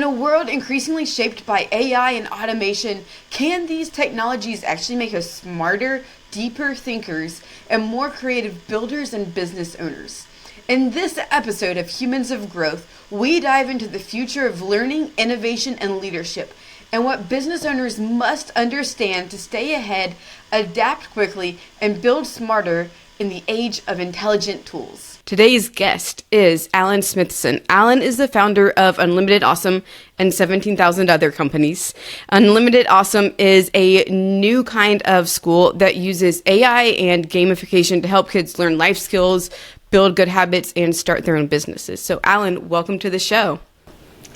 a world increasingly shaped by AI and automation, can these technologies actually make us smarter, deeper thinkers, and more creative builders and business owners? In this episode of Humans of Growth, we dive into the future of learning, innovation, and leadership, and what business owners must understand to stay ahead, adapt quickly, and build smarter in the age of intelligent tools. Today's guest is Alan Smithson. Alan is the founder of Unlimited Awesome and 17,000 other companies. Unlimited Awesome is a new kind of school that uses AI and gamification to help kids learn life skills, build good habits, and start their own businesses. So Alan, welcome to the show.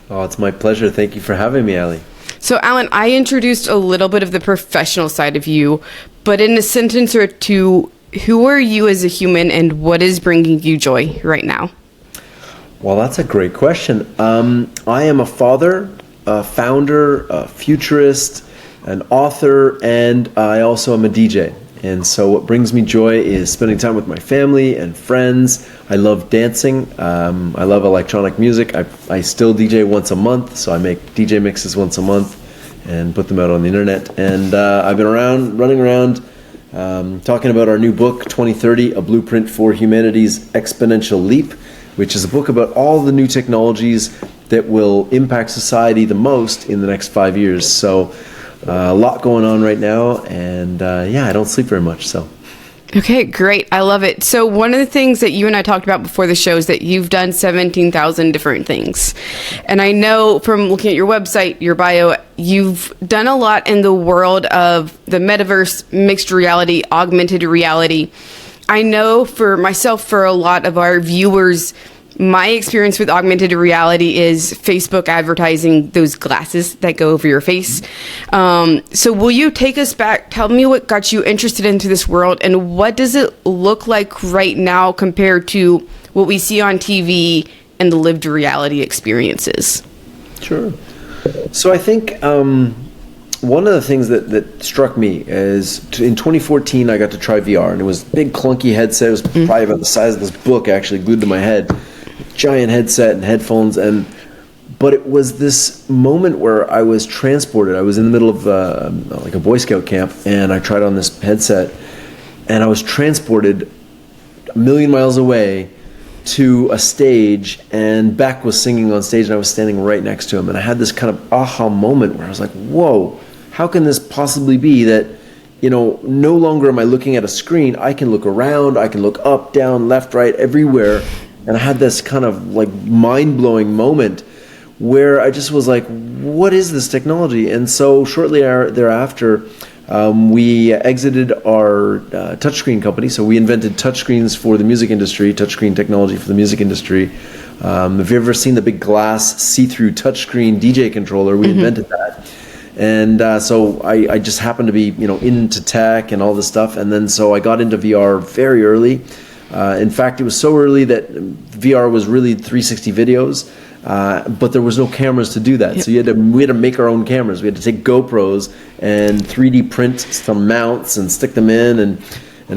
Oh, it's my pleasure. Thank you for having me, Aly. So Alan, I introduced a little bit of the professional side of you, but in a sentence or two, who are you as a human and what is bringing you joy right now? Well, that's a great question. I am a father, a founder, a futurist, an author, and I also am a DJ. And so what brings me joy is spending time with my family and friends. I love dancing. I love electronic music. I still DJ once a month, so I make DJ mixes once a month and put them out on the internet. And I've been running around, talking about our new book, 2030, A Blueprint for Humanity's Exponential Leap, which is a book about all the new technologies that will impact society the most in the next 5 years. So a lot going on right now, and I don't sleep very much. So. Okay, great. I love it. So one of the things that you and I talked about before the show is that you've done 17,000 different things. And I know from looking at your website, your bio, you've done a lot in the world of the metaverse, mixed reality, augmented reality. I know for myself, for a lot of our viewers, my experience with augmented reality is Facebook advertising those glasses that go over your face. So will you take us back? Tell me what got you interested into this world and what does it look like right now compared to what we see on TV and the lived reality experiences? Sure. So I think one of the things that struck me is in 2014 I got to try VR, and it was a big clunky headset. It was probably about the size of this book actually glued to my head. Giant headset and headphones, but it was this moment where I was transported. I was in the middle of like a Boy Scout camp, and I tried on this headset, and I was transported a million miles away to a stage, and Beck was singing on stage, and I was standing right next to him, and I had this kind of aha moment where I was like, whoa, how can this possibly be that, no longer am I looking at a screen, I can look around, I can look up, down, left, right, everywhere. And I had this kind of like mind-blowing moment where I just was like, what is this technology? And so shortly thereafter, we exited our touchscreen company. So we invented touchscreens for the music industry, touchscreen technology for the music industry. Have you ever seen the big glass see-through touchscreen DJ controller? We invented that. And so I just happened to be, into tech and all this stuff. And then so I got into VR very early. In fact, it was so early that VR was really 360 videos, but there was no cameras to do that. Yep. So we had to make our own cameras. We had to take GoPros and 3D print some mounts and stick them in and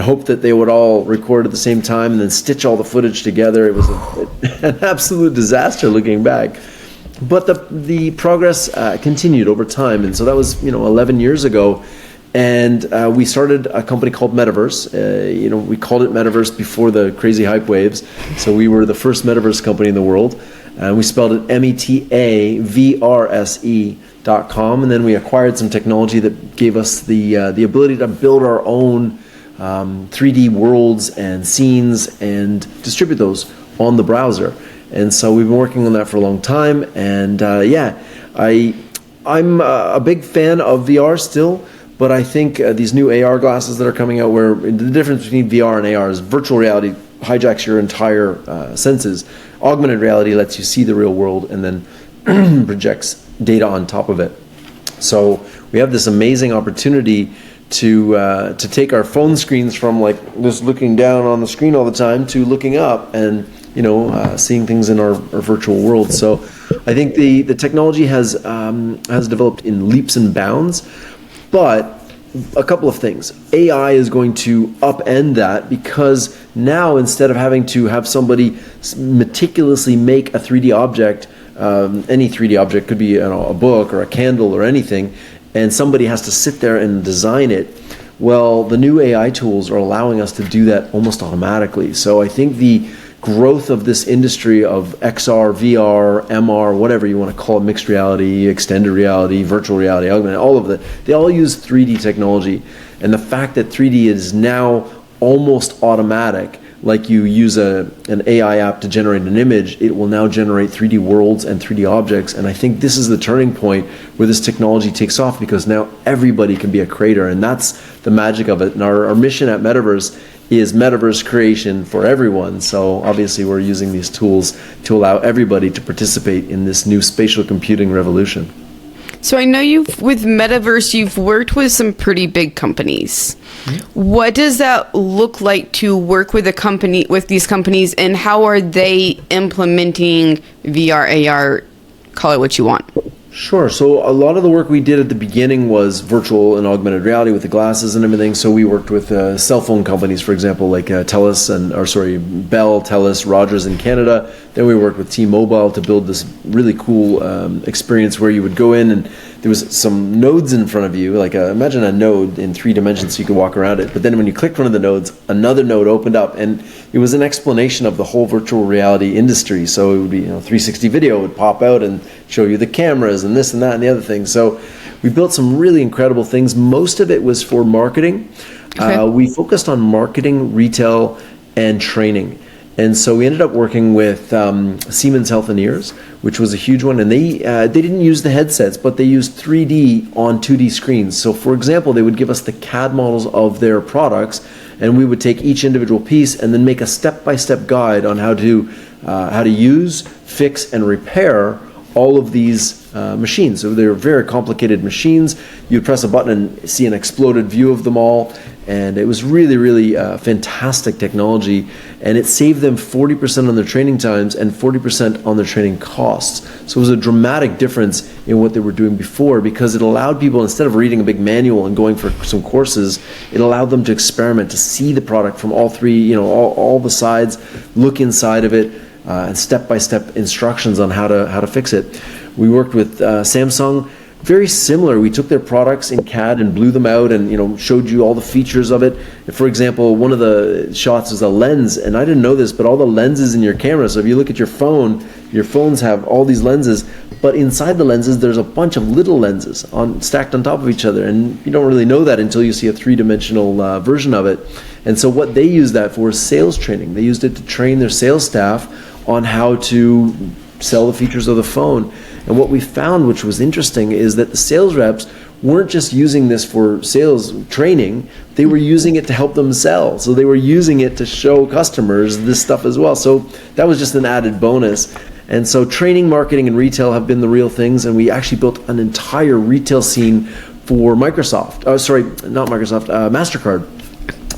hope that they would all record at the same time and then stitch all the footage together. It was an absolute disaster looking back. But the progress continued over time, and so that was 11 years ago. And we started a company called Metaverse. We called it Metaverse before the crazy hype waves. So we were the first Metaverse company in the world. And we spelled it metaverse.com. And then we acquired some technology that gave us the ability to build our own 3D worlds and scenes and distribute those on the browser. And so we've been working on that for a long time. And I'm a big fan of VR still. But I think these new AR glasses that are coming out, where the difference between VR and AR is virtual reality hijacks your entire senses. Augmented reality lets you see the real world and then projects data on top of it. So we have this amazing opportunity to take our phone screens from like just looking down on the screen all the time to looking up and seeing things in our virtual world. So I think the technology has developed in leaps and bounds. But a couple of things. AI is going to upend that because now instead of having to have somebody meticulously make a 3D object any 3D object, could be a book or a candle or anything, and somebody has to sit there and design it. Well, the new AI tools are allowing us to do that almost automatically. So I think the growth of this industry of XR, VR, MR, whatever you want to call it, mixed reality, extended reality, virtual reality, augmented, all of it, they all use 3D technology. And the fact that 3D is now almost automatic, like you use an AI app to generate an image, it will now generate 3D worlds and 3D objects. And I think this is the turning point where this technology takes off, because now everybody can be a creator. And that's the magic of it. And our mission at Metaverse is metaverse creation for everyone. So obviously we're using these tools to allow everybody to participate in this new spatial computing revolution. So I know with Metaverse, you've worked with some pretty big companies. Mm-hmm. What does that look like to work with these companies, and how are they implementing VR, AR, call it what you want? Sure. So a lot of the work we did at the beginning was virtual and augmented reality with the glasses and everything. So we worked with cell phone companies, for example, like Bell, TELUS, Rogers in Canada. Then we worked with T-Mobile to build this really cool experience where you would go in and there was some nodes in front of you, like imagine a node in 3 dimensions so you could walk around it. But then when you clicked one of the nodes, another node opened up, and it was an explanation of the whole virtual reality industry. So it would be 360 video would pop out and show you the cameras and this and that and the other thing. So we built some really incredible things. Most of it was for marketing. Okay. We focused on marketing, retail, and training. And so we ended up working with Siemens Health and Ears, which was a huge one. And they didn't use the headsets, but they used 3D on 2D screens. So for example, they would give us the CAD models of their products, and we would take each individual piece and then make a step-by-step guide on how to use, fix, and repair all of these machines. So they're very complicated machines. You'd press a button and see an exploded view of them all. And it was really, really fantastic technology. And it saved them 40% on their training times and 40% on their training costs. So it was a dramatic difference in what they were doing before, because it allowed people, instead of reading a big manual and going for some courses, it allowed them to experiment, to see the product from all three, all the sides, look inside of it, and step-by-step instructions on how to fix it. We worked with Samsung. Very similar. We took their products in CAD and blew them out and showed you all the features of it. For example, one of the shots was a lens, and I didn't know this, but all the lenses in your camera, so if you look at your phones have all these lenses, but inside the lenses there's a bunch of little lenses stacked on top of each other, and you don't really know that until you see a three-dimensional version of it. And so what they used that for is sales training. They used it to train their sales staff on how to sell the features of the phone. And what we found, which was interesting, is that the sales reps weren't just using this for sales training, they were using it to help them sell. So they were using it to show customers this stuff as well. So that was just an added bonus. And so training, marketing, and retail have been the real things. And we actually built an entire retail scene for Mastercard.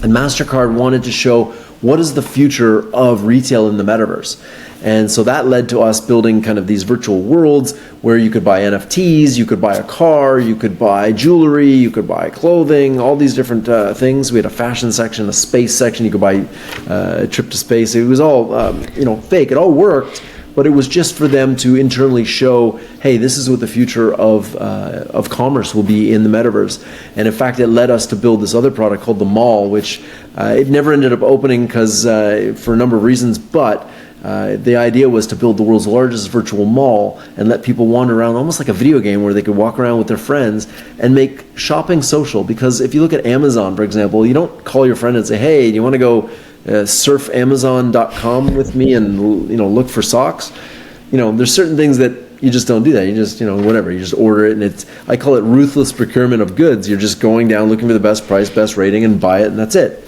And Mastercard wanted to show what is the future of retail in the metaverse. And so that led to us building kind of these virtual worlds where you could buy NFTs, you could buy a car, you could buy jewelry, you could buy clothing, all these different things. We had a fashion section, a space section. You could buy a trip to space. It was all fake. It all worked, but it was just for them to internally show, hey, this is what the future of commerce will be in the metaverse. And in fact, it led us to build this other product called the Mall, which it never ended up opening because for a number of reasons, but the idea was to build the world's largest virtual mall and let people wander around almost like a video game where they could walk around with their friends and make shopping social. Because if you look at Amazon, for example, you don't call your friend and say, hey, do you want to go surf Amazon.com with me and look for socks? There's certain things that you just don't do that. You just, whatever, you just order it, and I call it ruthless procurement of goods. You're just going down looking for the best price, best rating, and buy it, and that's it.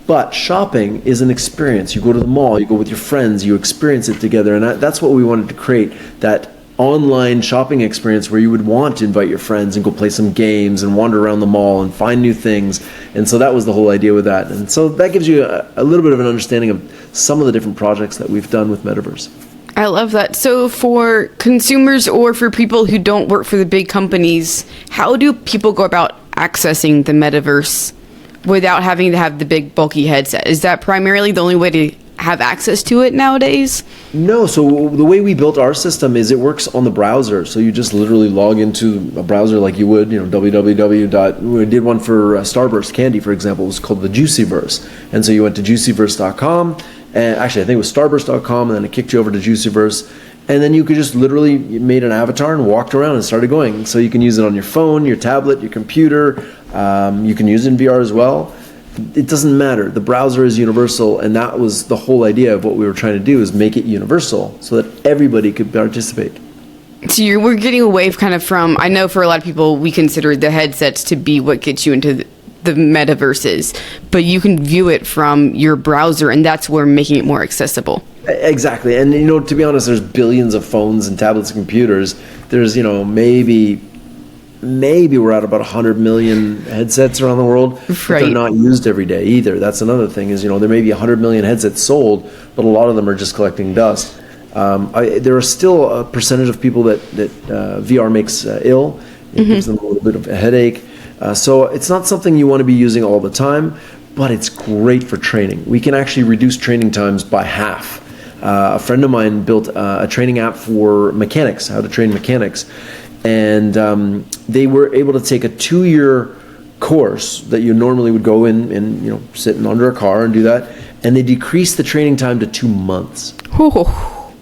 But shopping is an experience. You go to the mall, you go with your friends, you experience it together. And that's what we wanted to create, that online shopping experience where you would want to invite your friends and go play some games and wander around the mall and find new things. And so that was the whole idea with that. And so that gives you a little bit of an understanding of some of the different projects that we've done with Metaverse. I love that. So for consumers or for people who don't work for the big companies, how do people go about accessing the Metaverse without having to have the big bulky headset? Is that primarily the only way to have access to it nowadays? No, so the way we built our system is it works on the browser. So you just literally log into a browser like you would, www. We did one for Starburst candy, for example. It was called the Juicyverse. And so you went to juicyverse.com, and actually I think it was starburst.com, and then it kicked you over to Juicyverse. And then you could just literally made an avatar and walked around and started going. So you can use it on your phone, your tablet, your computer. You can use it in VR as well. It doesn't matter. The browser is universal, and that was the whole idea of what we were trying to do, is make it universal so that everybody could participate. So we're getting away from, I know for a lot of people, we consider the headsets to be what gets you into the metaverses, but you can view it from your browser, and that's where making it more accessible. Exactly. And, to be honest, there's billions of phones and tablets and computers. There's, maybe we're at about 100 million headsets around the world, but they're not used every day either. That's another thing is, there may be 100 million headsets sold, but a lot of them are just collecting dust. There are still a percentage of people that VR makes ill. It gives them a little bit of a headache. So it's not something you want to be using all the time, but it's great for training. We can actually reduce training times by half. A friend of mine built a training app for mechanics, how to train mechanics. And they were able to take a 2-year course that you normally would go in and sit under a car and do that, and they decreased the training time to 2 months.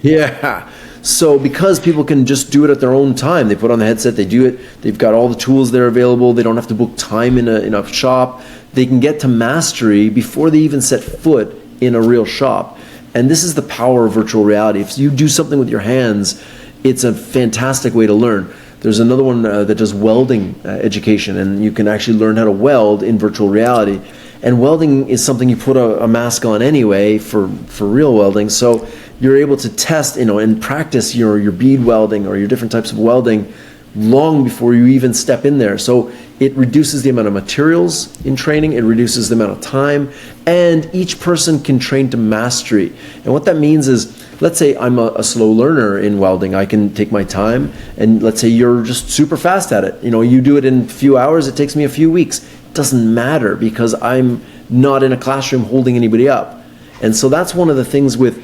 Yeah. So because people can just do it at their own time, they put on the headset, they do it, they've got all the tools there available, they don't have to book time in a shop, they can get to mastery before they even set foot in a real shop. And this is the power of virtual reality. If you do something with your hands, it's a fantastic way to learn. There's another one that does welding education, and you can actually learn how to weld in virtual reality. And welding is something you put a mask on anyway for real welding. So you're able to test, and practice your bead welding or your different types of welding long before you even step in there. So it reduces the amount of materials in training, it reduces the amount of time, and each person can train to mastery. And what that means is, let's say I'm a slow learner in welding. I can take my time, and let's say you're just super fast at it. You do it in a few hours, it takes me a few weeks. It doesn't matter because I'm not in a classroom holding anybody up. And so that's one of the things with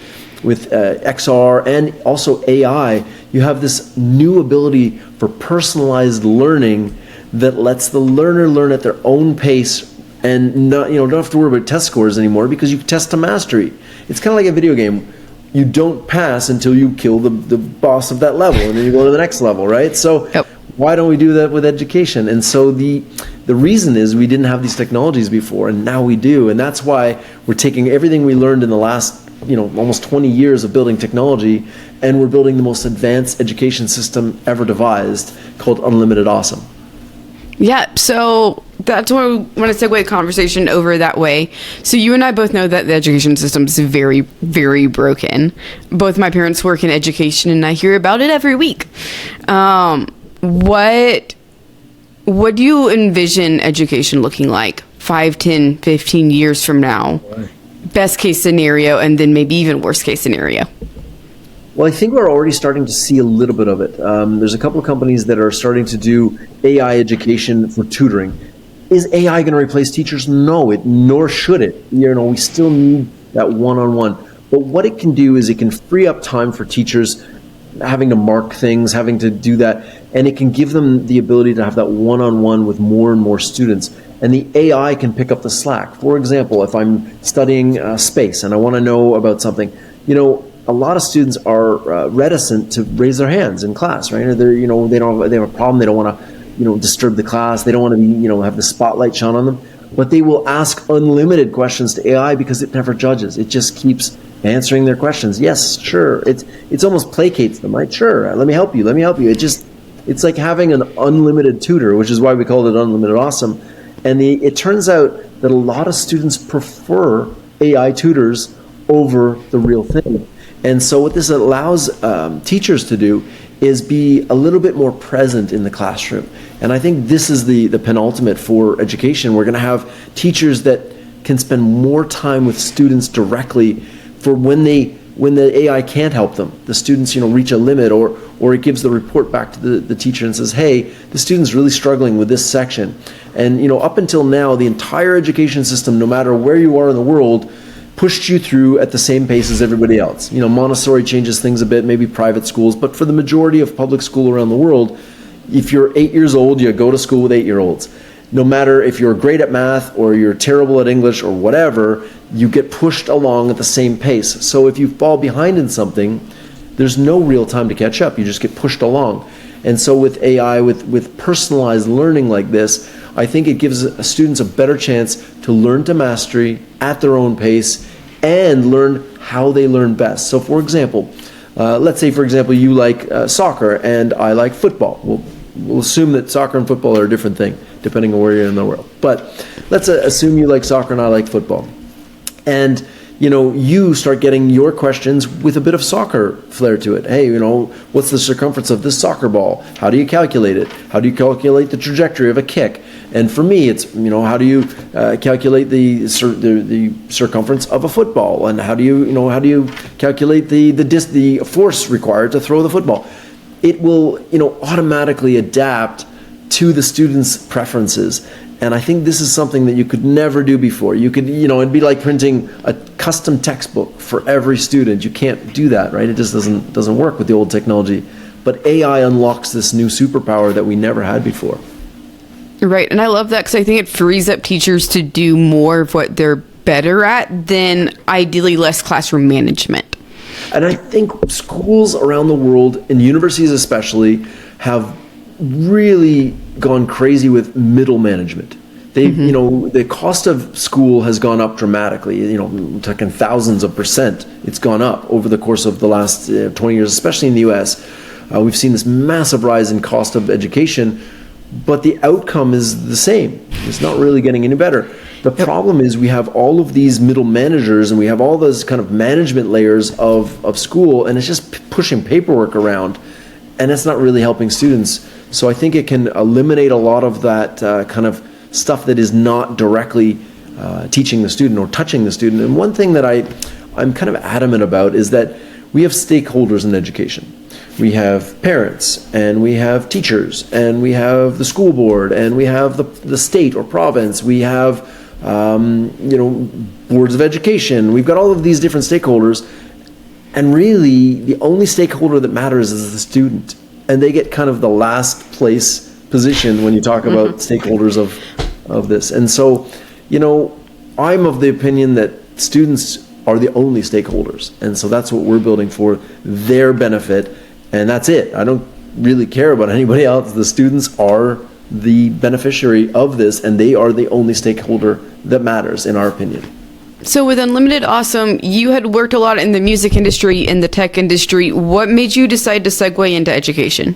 XR and also AI. You have this new ability for personalized learning that lets the learner learn at their own pace and not, don't have to worry about test scores anymore because you test to mastery. It's kind of like a video game. You don't pass until you kill the boss of that level, and then you go to the next level, right? So why don't we do that with education? And so the reason is we didn't have these technologies before, and now we do. And that's why we're taking everything we learned in the last almost 20 years of building technology, and we're building the most advanced education system ever devised called Unlimited Awesome. Yeah, so that's why we want to segue the conversation over that way. So you and I both know that the education system is very, very broken. Both my parents work in education, and I hear about it every week. What do you envision education looking like 5, 10, 15 years from now? Best case scenario, and then maybe even worst case scenario. Well, I think we're already starting to see a little bit of it. There's a couple of companies that are starting to do AI education for tutoring. Is AI going to replace teachers? No, nor should it. We still need that one-on-one. But what it can do is it can free up time for teachers having to mark things, having to do that, and it can give them the ability to have that one-on-one with more and more students. And the AI can pick up the slack. For example, if I'm studying space and I want to know about something, a lot of students are reticent to raise their hands in class, right? Or they have a problem. They don't want to, disturb the class. They don't want to be, have the spotlight shone on them. But they will ask unlimited questions to AI because it never judges. It just keeps answering their questions. Yes, sure. It's almost placates them, right? Sure. Let me help you. It's like having an unlimited tutor, which is why we called it Unlimited Awesome. And it turns out that a lot of students prefer AI tutors over the real thing. And so what this allows teachers to do is be a little bit more present in the classroom. And I think this is the penultimate for education. We're going to have teachers that can spend more time with students directly for when the AI can't help them. The students, reach a limit, or it gives the report back to the teacher and says, hey, the student's really struggling with this section. And, up until now, the entire education system, no matter where you are in the world, pushed you through at the same pace as everybody else. You know, Montessori changes things a bit, maybe private schools, but for the majority of public school around the world, if you're 8 years old, you go to school with 8-year-olds. No matter if you're great at math or you're terrible at English or whatever, you get pushed along at the same pace. So if you fall behind in something, there's no real time to catch up. You just get pushed along. And so with AI, with personalized learning like this, I think it gives students a better chance to learn to mastery at their own pace and learn how they learn best. So for example, let's say, for example, you like soccer and I like football. We'll assume that soccer and football are a different thing, depending on where you're in the world. But let's assume you like soccer and I like football. And you start getting your questions with a bit of soccer flair to it. Hey, what's the circumference of this soccer ball? How do you calculate it? How do you calculate the trajectory of a kick? And for me, it's, how do you calculate the circumference of a football? And how do you calculate the force required to throw the football? It will, automatically adapt to the student's preferences. And I think this is something that you could never do before. You could, it'd be like printing a custom textbook for every student. You can't do that, right? It just doesn't work with the old technology. But AI unlocks this new superpower that we never had before. Right, and I love that because I think it frees up teachers to do more of what they're better at than ideally less classroom management. And I think schools around the world, and universities especially, have really gone crazy with middle management. They, the cost of school has gone up dramatically. We're talking thousands of %. It's gone up over the course of the last 20 years, especially in the U.S. We've seen this massive rise in cost of education, but the outcome is the same. It's not really getting any better. The problem is we have all of these middle managers and we have all those kind of management layers of school, and it's just pushing paperwork around, and it's not really helping students. So I think it can eliminate a lot of that kind of stuff that is not directly teaching the student or touching the student. And one thing that I'm kind of adamant about is that we have stakeholders in education. We have parents, and we have teachers, and we have the school board, and we have the state or province. We have boards of education. We've got all of these different stakeholders, and really the only stakeholder that matters is the student. And they get kind of the last place position when you talk about stakeholders of this. And so, I'm of the opinion that students are the only stakeholders. And so that's what we're building for their benefit. And that's it. I don't really care about anybody else. The students are the beneficiary of this, and they are the only stakeholder that matters, in our opinion. So with Unlimited Awesome, you had worked a lot in the music industry, in the tech industry. What made you decide to segue into education?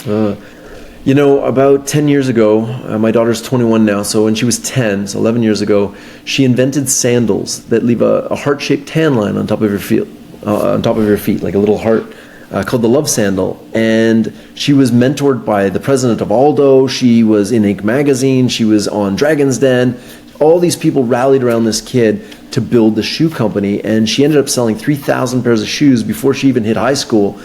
About 10 years ago, my daughter's 21 now, so when she was 10, so 11 years ago, she invented sandals that leave a heart-shaped tan line on top of your feet, like a little heart, called the Love Sandal. And she was mentored by the president of Aldo. She was in Inc. magazine. She was on Dragon's Den. All these people rallied around this kid to build the shoe company, and she ended up selling 3,000 pairs of shoes before she even hit high school.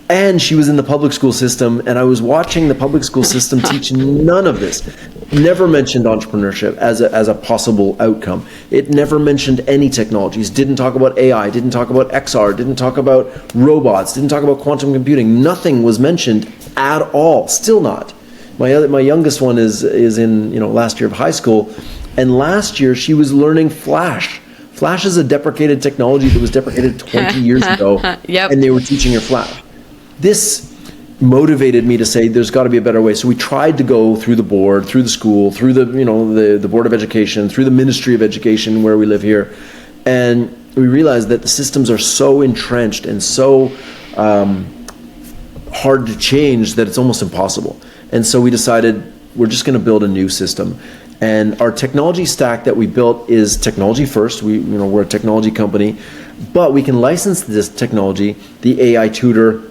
And she was in the public school system, and I was watching the public school system teach none of this. Never mentioned entrepreneurship as a possible outcome. It never mentioned any technologies. Didn't talk about AI, didn't talk about XR, didn't talk about robots, didn't talk about quantum computing. Nothing was mentioned at all. Still not. My youngest one is in last year of high school, and last year she was learning Flash. Flash is a deprecated technology that was deprecated 20 years ago, and they were teaching her Flash. This motivated me to say there's got to be a better way. So we tried to go through the board, through the school, through the Board of Education, through the Ministry of Education where we live here, and we realized that the systems are so entrenched and so hard to change that it's almost impossible. And so we decided we're just going to build a new system. And our technology stack that we built is technology first. We're a technology company, but we can license this technology, the AI tutor,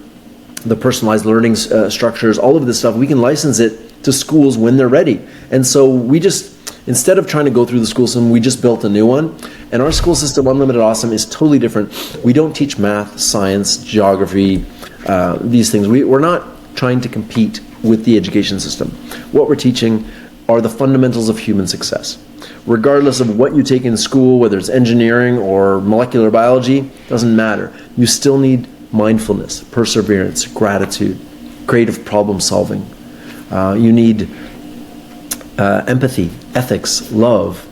the personalized learning structures, all of this stuff. We can license it to schools when they're ready. And so we just, instead of trying to go through the school system, we just built a new one. And our school system, Unlimited Awesome, is totally different. We don't teach math, science, geography, these things. We're not trying to compete with the education system. What we're teaching are the fundamentals of human success. regardless of what you take in school, whether it's engineering or molecular biology, doesn't matter. You still need mindfulness, perseverance, gratitude, creative problem solving. You need empathy, ethics, love.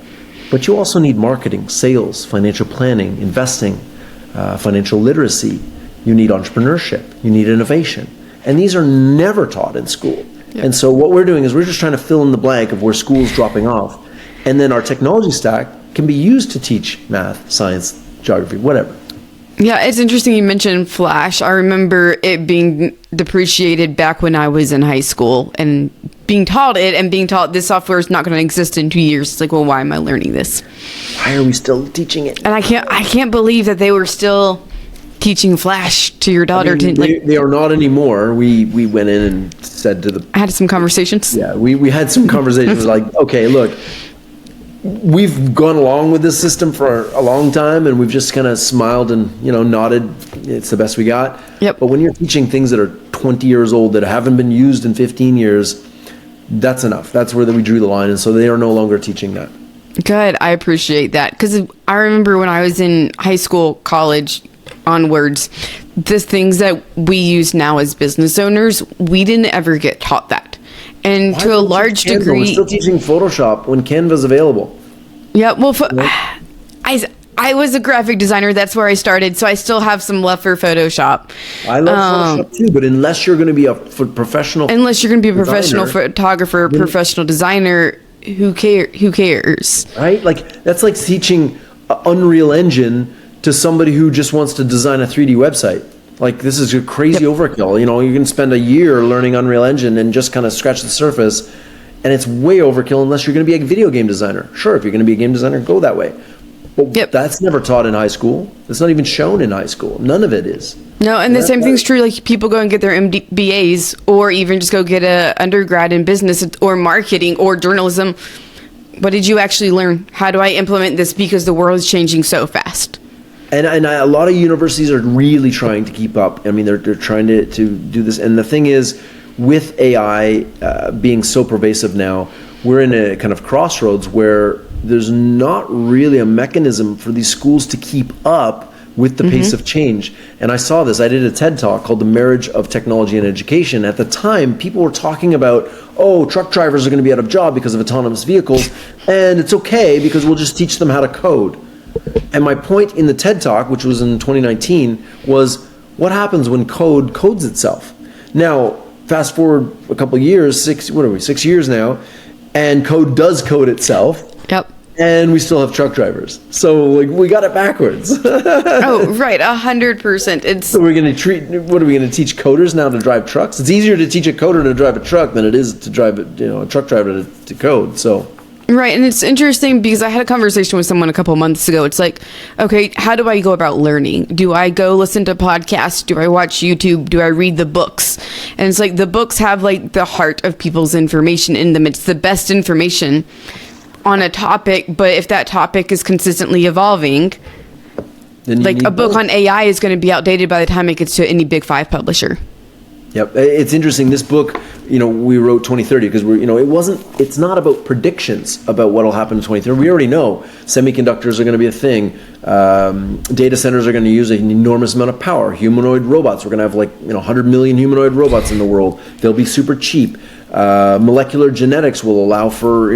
But you also need marketing, sales, financial planning, investing, financial literacy. You need entrepreneurship. You need innovation. And these are never taught in school. Yep. And so what we're doing is we're just trying to fill in the blank of where school's dropping off. And then our technology stack can be used to teach math, science, geography, whatever. Yeah, it's interesting you mentioned Flash. I remember it being depreciated back when I was in high school and being taught this software is not going to exist in 2 years. It's like, well, why am I learning this? Why are we still teaching it? And I can't believe that they were still teaching Flash to your daughter. They are not anymore. We went in and said to the... I had some conversations. Yeah, we had some conversations like, okay, look, we've gone along with this system for a long time, and we've just kind of smiled and nodded. It's the best we got. Yep. But when you're teaching things that are 20 years old that haven't been used in 15 years, that's enough. That's where we drew the line, and so they are no longer teaching that. Good. I appreciate that, because I remember when I was in high school, college, onwards, the things that we use now as business owners, we didn't ever get taught that. And to a large degree, we're still teaching Photoshop when Canva's available. Yeah, well, I was a graphic designer. That's where I started, so I still have some love for Photoshop. I love Photoshop too, but unless you're going to be a professional, professional photographer, professional designer, who cares? Right? Like that's like teaching Unreal Engine to somebody who just wants to design a 3D website. Like, this is a crazy overkill. You can spend a year learning Unreal Engine and just kind of scratch the surface, and it's way overkill unless you're going to be a video game designer. Sure, if you're going to be a game designer, go that way. But that's never taught in high school. It's not even shown in high school. None of it is. No, and the same thing's true. Like, people go and get their MBAs, or even just go get a undergrad in business or marketing or journalism. What did you actually learn? How do I implement this? Because the world is changing so fast. And a lot of universities are really trying to keep up. I mean, they're trying to do this. And the thing is, with AI being so pervasive now, we're in a kind of crossroads where there's not really a mechanism for these schools to keep up with the pace of change. And I saw this. I did a TED Talk called The Marriage of Technology and Education. At the time, people were talking about, truck drivers are going to be out of job because of autonomous vehicles, and it's okay because we'll just teach them how to code. And my point in the TED Talk, which was in 2019, was what happens when code codes itself? Now, fast forward a couple of years, 6 years now, and code does code itself. Yep. And we still have truck drivers. So we got it backwards. Oh, right, 100%. So what are we going to teach coders now to drive trucks? It's easier to teach a coder to drive a truck than it is to drive a truck driver to code. So. Right, and it's interesting because I had a conversation with someone a couple months ago. It's like, okay, how do I go about learning? Do I go listen to podcasts? Do I watch YouTube? Do I read the books? And it's like the books have like the heart of people's information in them. It's the best information on a topic, but if that topic is consistently evolving, then like a book on AI is going to be outdated by the time it gets to any Big 5 publisher. Yep, it's interesting. This book, we wrote 2030 because it's not about predictions about what will happen in 2030. We already know semiconductors are going to be a thing. Data centers are going to use an enormous amount of power. Humanoid robots, we're going to have 100 million humanoid robots in the world. They'll be super cheap. Molecular genetics will allow for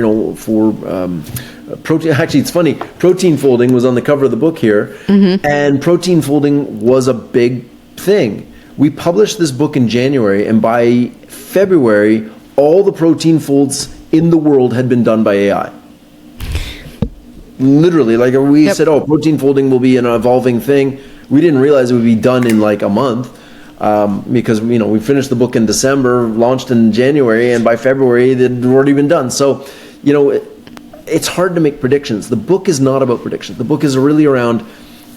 protein. Actually, it's funny. Protein folding was on the cover of the book here, and protein folding was a big thing. We published this book in January, and by February, all the protein folds in the world had been done by AI. Literally, we said, protein folding will be an evolving thing. We didn't realize it would be done in a month. Because we finished the book in December, launched in January, and by February it had already been done. So, it's hard to make predictions. The book is not about predictions. The book is really around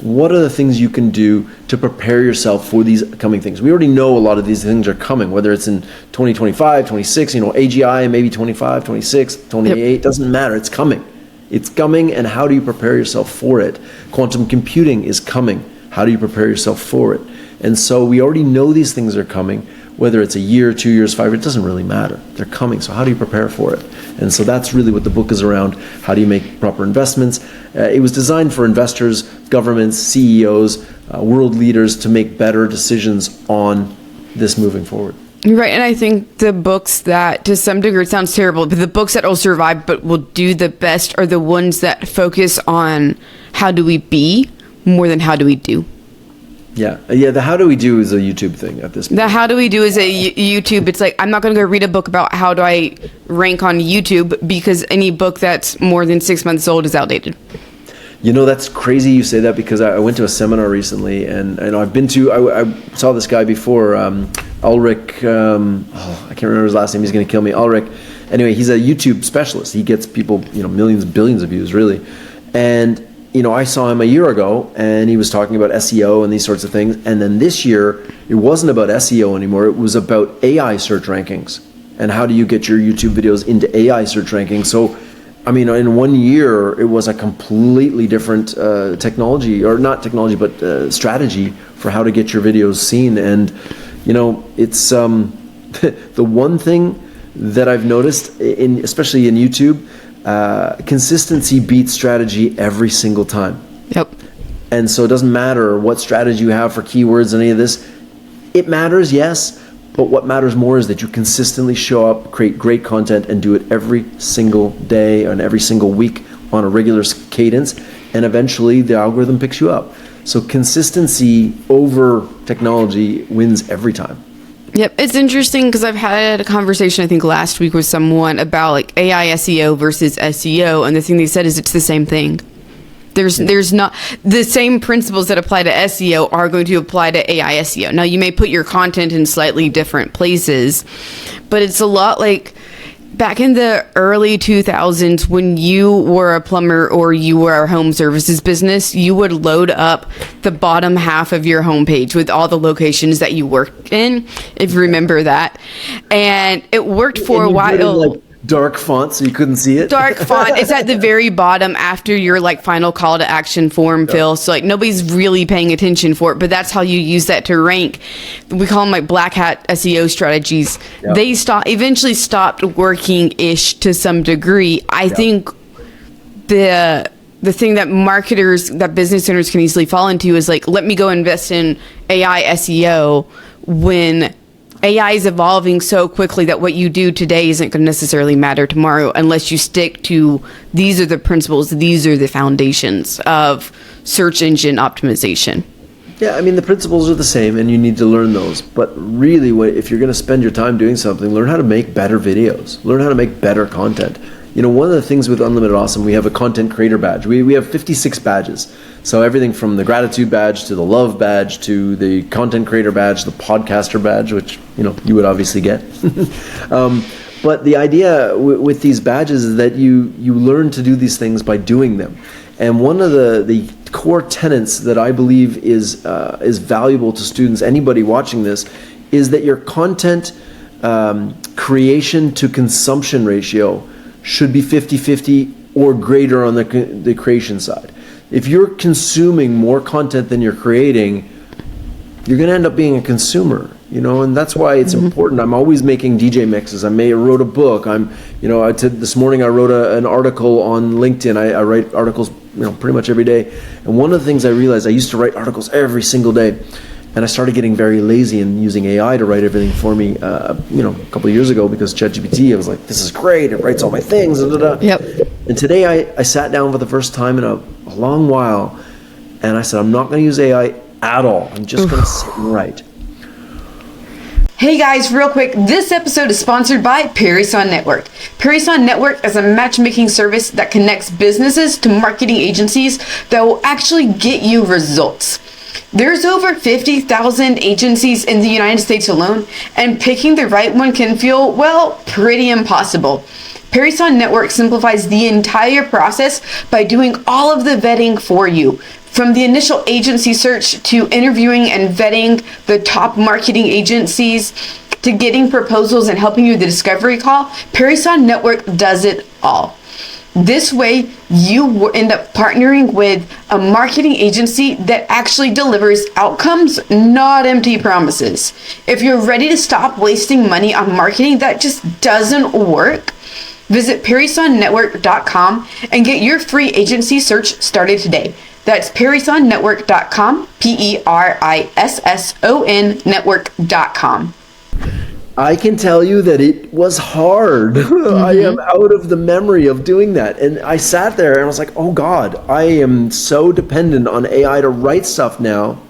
what are the things you can do to prepare yourself for these coming things. We already know a lot of these things are coming, whether it's in 2025, 26, AGI, maybe 25, 26, 28, doesn't matter. It's coming. It's coming, and how do you prepare yourself for it? Quantum computing is coming. How do you prepare yourself for it? And so we already know these things are coming. whether it's a year, 2 years, 5 years, it doesn't really matter. They're coming. So how do you prepare for it? And so that's really what the book is around. How do you make proper investments? It was designed for investors, governments, CEOs, world leaders to make better decisions on this moving forward. Right, and I think the books that, to some degree, it sounds terrible, but the books that will survive but will do the best are the ones that focus on how do we be more than how do we do. Yeah. The how do we do is a YouTube thing at this point. The how do we do is a YouTube. It's like, I'm not going to go read a book about how do I rank on YouTube, because any book that's more than 6 months old is outdated. You know, that's crazy you say that, because I went to a seminar recently, and I've been to, I saw this guy before, Ulrich, I can't remember his last name, he's going to kill me, Ulrich. Anyway, he's a YouTube specialist. He gets people, millions, billions of views, really. And, I saw him a year ago, and he was talking about SEO and these sorts of things. And then this year, it wasn't about SEO anymore. It was about AI search rankings. And how do you get your YouTube videos into AI search rankings? So, in 1 year, it was a completely different technology, or not technology, but strategy for how to get your videos seen. And, it's the one thing that I've noticed, especially in YouTube, consistency beats strategy every single time. Yep. And so it doesn't matter what strategy you have for keywords, any of this. It matters, yes. But what matters more is that you consistently show up, create great content, and do it every single day and every single week on a regular cadence, and eventually the algorithm picks you up. So consistency over technology wins every time. Yep, it's interesting because I've had a conversation, I think last week, with someone about like AI SEO versus SEO, and the thing they said is it's the same thing. There's not the same principles that apply to SEO are going to apply to AI SEO. Now, you may put your content in slightly different places, but it's a lot like back in the early 2000s when you were a plumber or you were a home services business, you would load up the bottom half of your homepage with all the locations that you worked in, if you remember that. And it worked for a while. Dark font so you couldn't see it. Dark font. It's at the very bottom after your final call to action form fill. So nobody's really paying attention for it, but that's how you use that to rank. We call them black hat SEO strategies. Yep. They eventually stopped working ish to some degree. I think the thing that marketers, that business owners can easily fall into is let me go invest in AI SEO when AI is evolving so quickly that what you do today isn't going to necessarily matter tomorrow unless you stick to these are the principles, these are the foundations of search engine optimization. Yeah, the principles are the same and you need to learn those. But really, if you're going to spend your time doing something, learn how to make better videos. Learn how to make better content. One of the things with Unlimited Awesome, we have a content creator badge. We have 56 badges. So everything from the gratitude badge to the love badge to the content creator badge, the podcaster badge, which, you would obviously get. But the idea with these badges is that you learn to do these things by doing them. And one of the core tenets that I believe is valuable to students, anybody watching this, is that your content creation to consumption ratio should be 50-50 or greater on the creation side. If you're consuming more content than you're creating, you're going to end up being a consumer, and that's why it's important. I'm always making DJ mixes. I wrote a book. This morning I wrote an article on LinkedIn. I write articles, pretty much every day. And one of the things I realized, I used to write articles every single day, and I started getting very lazy and using AI to write everything for me, a couple of years ago, because ChatGPT, I was like, this is great. It writes all my things. Yep. And today I sat down for the first time in a long while, and I said, I'm not going to use AI at all. I'm just going to sit and write. Hey guys, real quick, this episode is sponsored by Parison Network. Parison Network is a matchmaking service that connects businesses to marketing agencies that will actually get you results. There's over 50,000 agencies in the United States alone, and picking the right one can feel, pretty impossible. Parison Network simplifies the entire process by doing all of the vetting for you. From the initial agency search to interviewing and vetting the top marketing agencies to getting proposals and helping you with the discovery call, Parison Network does it all. This way, you end up partnering with a marketing agency that actually delivers outcomes, not empty promises. If you're ready to stop wasting money on marketing that just doesn't work, visit perissonnetwork.com and get your free agency search started today. That's perissonnetwork.com, PERISSON network.com. I can tell you that it was hard. I am out of the memory of doing that. And I sat there and I was like, oh God, I am so dependent on AI to write stuff now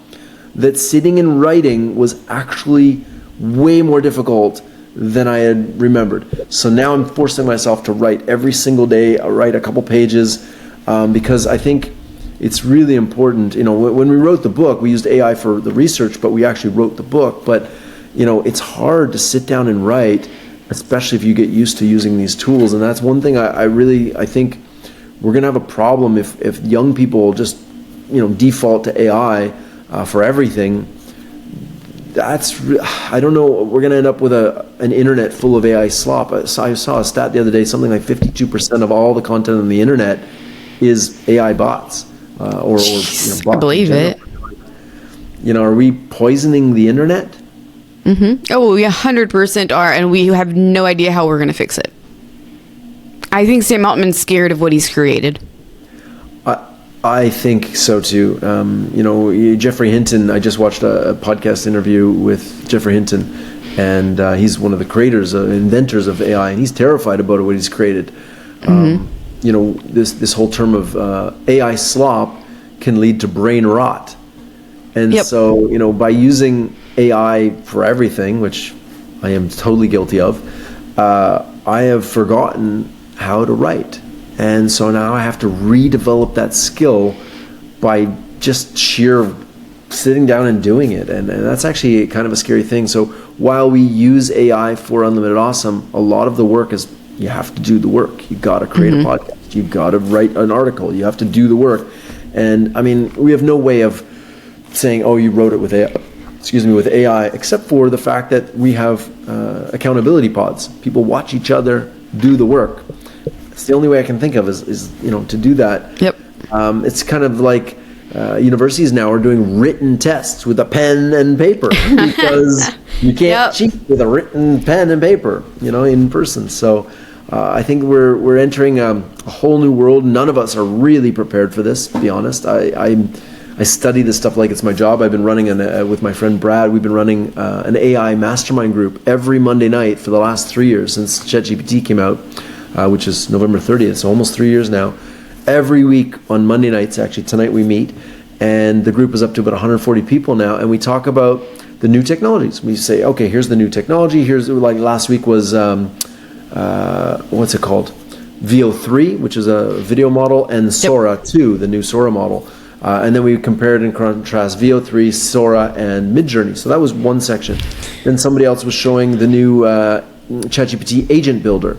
that sitting and writing was actually way more difficult than I had remembered. So now I'm forcing myself to write every single day. I write a couple pages because I think it's really important. You know, when we wrote the book, we used AI for the research, but we actually wrote the book. But you know, it's hard to sit down and write, especially if you get used to using these tools. And that's one thing I think we're going to have a problem if young people just, you know, default to AI for everything. I don't know, we're going to end up with an internet full of AI slop. I saw a stat the other day, something like 52% of all the content on the internet is AI bots. Or you know, bots I believe it. You know, are we poisoning the internet? Oh, we 100% are, and we have no idea how we're going to fix it. I think Sam Altman's scared of what he's created. I think so too. You know, Jeffrey Hinton, I just watched a podcast interview with Jeffrey Hinton, and he's one of the creators, inventors of AI, and he's terrified about what he's created. You know, this whole term of AI slop can lead to brain rot. And so, you know, by using AI for everything, which I am totally guilty of, I have forgotten how to write. And so now I have to redevelop that skill by just sheer sitting down and doing it. And that's actually kind of a scary thing. So while we use AI for Unlimited Awesome, a lot of the work is you have to do the work. You got to create a podcast. You got to write an article. You have to do the work. And I mean, we have no way of saying, oh, you wrote it with AI. With AI, except for the fact that we have accountability pods. People watch each other do the work. It's the only way I can think of is you know, to do that. It's kind of like universities now are doing written tests with a pen and paper because you can't cheat with a written pen and paper, you know, in person. So I think we're entering a whole new world. None of us are really prepared for this, to be honest. I study this stuff like it's my job. I've been running with my friend Brad. We've been running an AI mastermind group every Monday night for the last 3 years since ChatGPT came out, which is November 30th, so almost 3 years now. Every week on Monday nights, actually, tonight we meet, and the group is up to about 140 people now, and we talk about the new technologies. We say, okay, here's the new technology. Here's, like last week was, what's it called? VO3, which is a video model, and Sora 2, the new Sora model. And then we compared and contrast VO3, Sora, and Midjourney. So that was one section. Then somebody else was showing the new ChatGPT agent builder.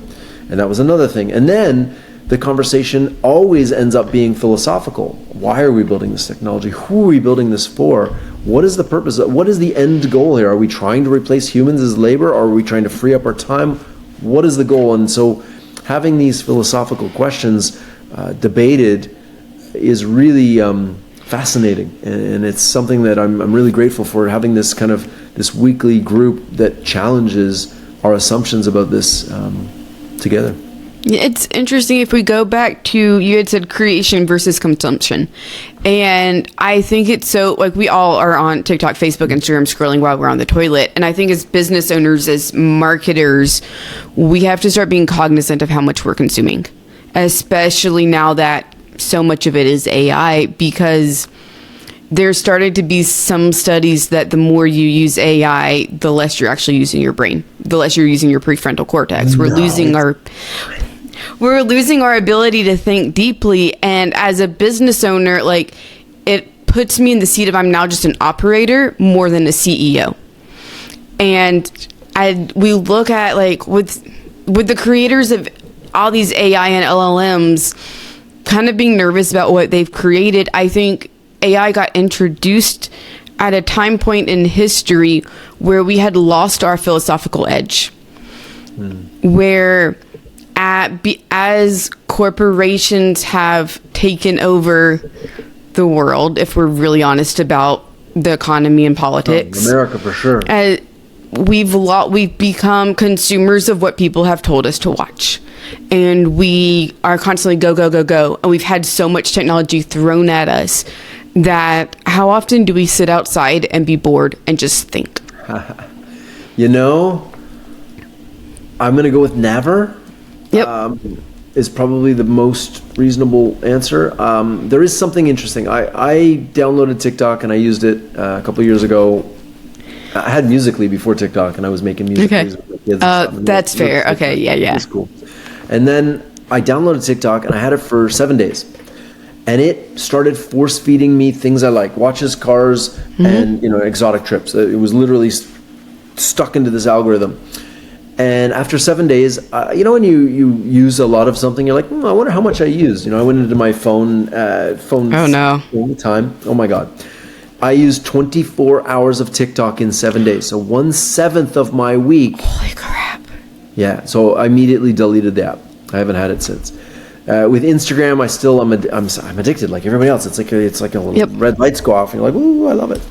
And that was another thing. And then the conversation always ends up being philosophical. Why are we building this technology? Who are we building this for? What is the purpose? What is the end goal here? Are we trying to replace humans as labor? Or are we trying to free up our time? What is the goal? And so having these philosophical questions debated is really fascinating, and it's something that I'm really grateful for, having this kind of this weekly group that challenges our assumptions about this together. It's interesting if we go back to, you had said creation versus consumption, and I think it's so, like, we all are on TikTok, Facebook, Instagram scrolling while we're on the toilet, and I think as business owners, as marketers, we have to start being cognizant of how much we're consuming, especially now that so much of it is AI, because there started to be some studies that the more you use AI, the less you're actually using your brain, the less you're using your prefrontal cortex. We're losing our ability to think deeply. And as a business owner, like, it puts me in the seat of, I'm now just an operator more than a CEO. And we look at, like, with the creators of all these AI and LLMs kind of being nervous about what they've created. I think AI got introduced at a time point in history where we had lost our philosophical edge, where as corporations have taken over the world, if we're really honest about the economy and politics. America, for sure. We've become consumers of what people have told us to watch. And we are constantly go, go, go, go. And we've had so much technology thrown at us that how often do we sit outside and be bored and just think? You know, I'm going to go with never. Yep. Is probably the most reasonable answer. There is something interesting. I downloaded TikTok and I used it a couple of years ago. I had Musical.ly before TikTok, and I was making music. Okay. That's fair. Okay, yeah. It's cool. And then I downloaded TikTok and I had it for 7 days. And it started force feeding me things I like, watches, cars, and exotic trips. It was literally stuck into this algorithm. And after 7 days, when you use a lot of something, you're like, I wonder how much I use. I went into my phone oh no, all the time. Oh my God. I used 24 hours of TikTok in 7 days. So 1/7 of my week. Holy crap. Yeah. So I immediately deleted the app. I haven't had it since. With Instagram, I'm addicted like everybody else. It's like a little red lights go off and you're like, ooh, I love it.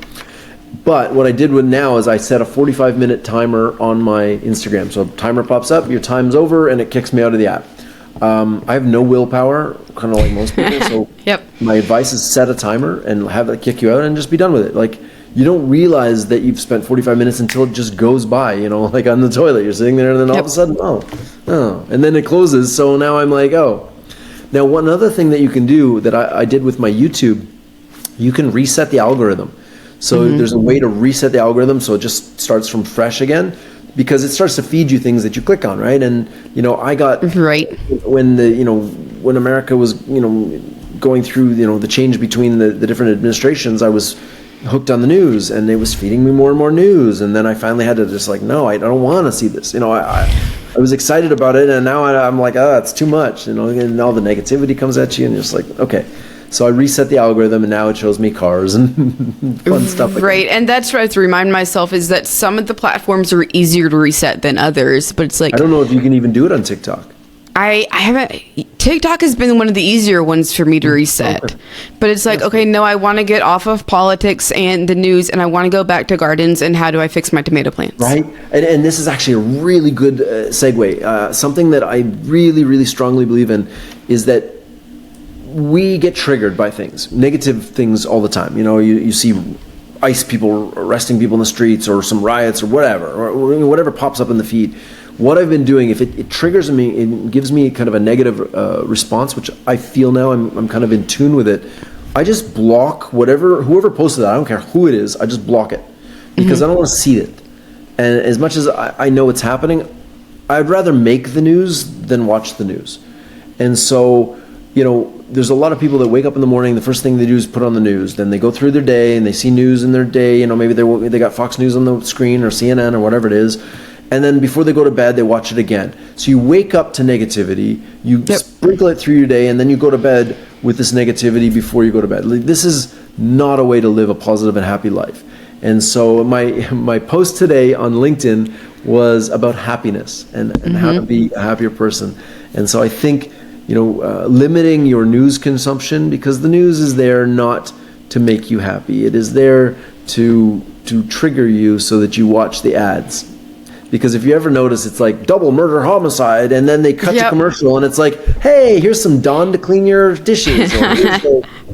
But what I did with now is I set a 45-minute timer on my Instagram. So timer pops up, your time's over, and it kicks me out of the app. I have no willpower, kind of like most people. So my advice is set a timer and have that kick you out and just be done with it. Like, you don't realize that you've spent 45 minutes until it just goes by, like on the toilet. You're sitting there and then all of a sudden, oh. And then it closes. So now I'm like, oh. Now, one other thing that you can do that I did with my YouTube, you can reset the algorithm. So there's a way to reset the algorithm so it just starts from fresh again, because it starts to feed you things that you click on, right? And I got when when America was going through the change between the different administrations, I was hooked on the news and it was feeding me more and more news, and then I finally had to just like, no, I don't want to see this. I was excited about it, and now I'm like, it's too much, and all the negativity comes at you, and you're just like, okay. So I reset the algorithm, and now it shows me cars and fun stuff. Right, and that's what I have to remind myself is that some of the platforms are easier to reset than others, but it's like... I don't know if you can even do it on TikTok. I haven't... TikTok has been one of the easier ones for me to reset. Okay. But it's like, okay, no, I want to get off of politics and the news, and I want to go back to gardens, and how do I fix my tomato plants? Right, and this is actually a really good segue. Something that I really, really strongly believe in is that we get triggered by things, negative things all the time. You see ICE people arresting people in the streets, or some riots, or whatever, or whatever pops up in the feed. What I've been doing, if it triggers me, it gives me kind of a negative response, which I feel now I'm kind of in tune with it. I just block whoever posted that. I don't care who it is. I just block it because I don't want to see it. And as much as I know it's happening, I'd rather make the news than watch the news. And so, there's a lot of people that wake up in the morning, the first thing they do is put on the news. Then they go through their day and they see news in their day. Maybe they got Fox News on the screen or CNN or whatever it is. And then before they go to bed, they watch it again. So you wake up to negativity, you sprinkle it through your day, and then you go to bed with this negativity before you go to bed. This is not a way to live a positive and happy life. And so my post today on LinkedIn was about happiness and how to be a happier person. And so I think, limiting your news consumption, because the news is there not to make you happy. It is there to trigger you so that you watch the ads. Because if you ever notice, it's like double murder homicide, and then they cut to commercial, and it's like, hey, here's some Dawn to clean your dishes, or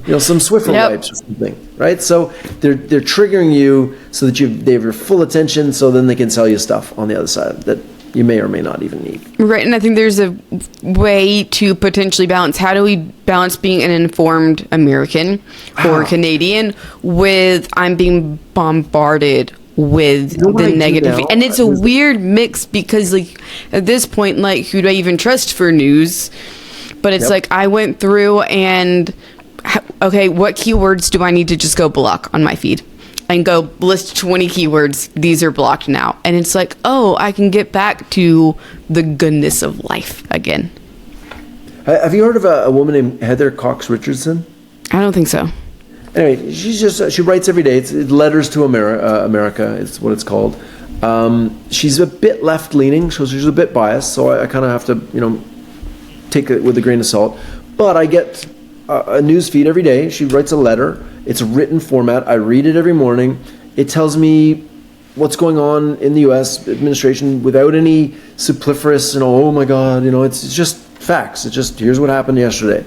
here's some Swiffer wipes or something, right? So they're triggering you so that they have your full attention, so then they can sell you stuff on the other side that you may or may not even need. Right, and I think there's a way to potentially balance. How do we balance being an informed American or Canadian with I'm being bombarded with the negative, and it's a weird mix because like at this point, like who do I even trust for news? But it's like I went through and okay, what keywords do I need to just go block on my feed and go list 20 keywords? These are blocked now, and it's like, oh, I can get back to the goodness of life again. Have you heard of a woman named Heather Cox Richardson? I don't think so. Anyway, she writes every day. It's Letters to America. It's what it's called. She's a bit left-leaning, so she's a bit biased. So I kind of have to, take it with a grain of salt. But I get a news feed every day. She writes a letter. It's a written format. I read it every morning. It tells me what's going on in the U.S. administration without any superfluous, oh my God, it's just facts. It's just, here's what happened yesterday.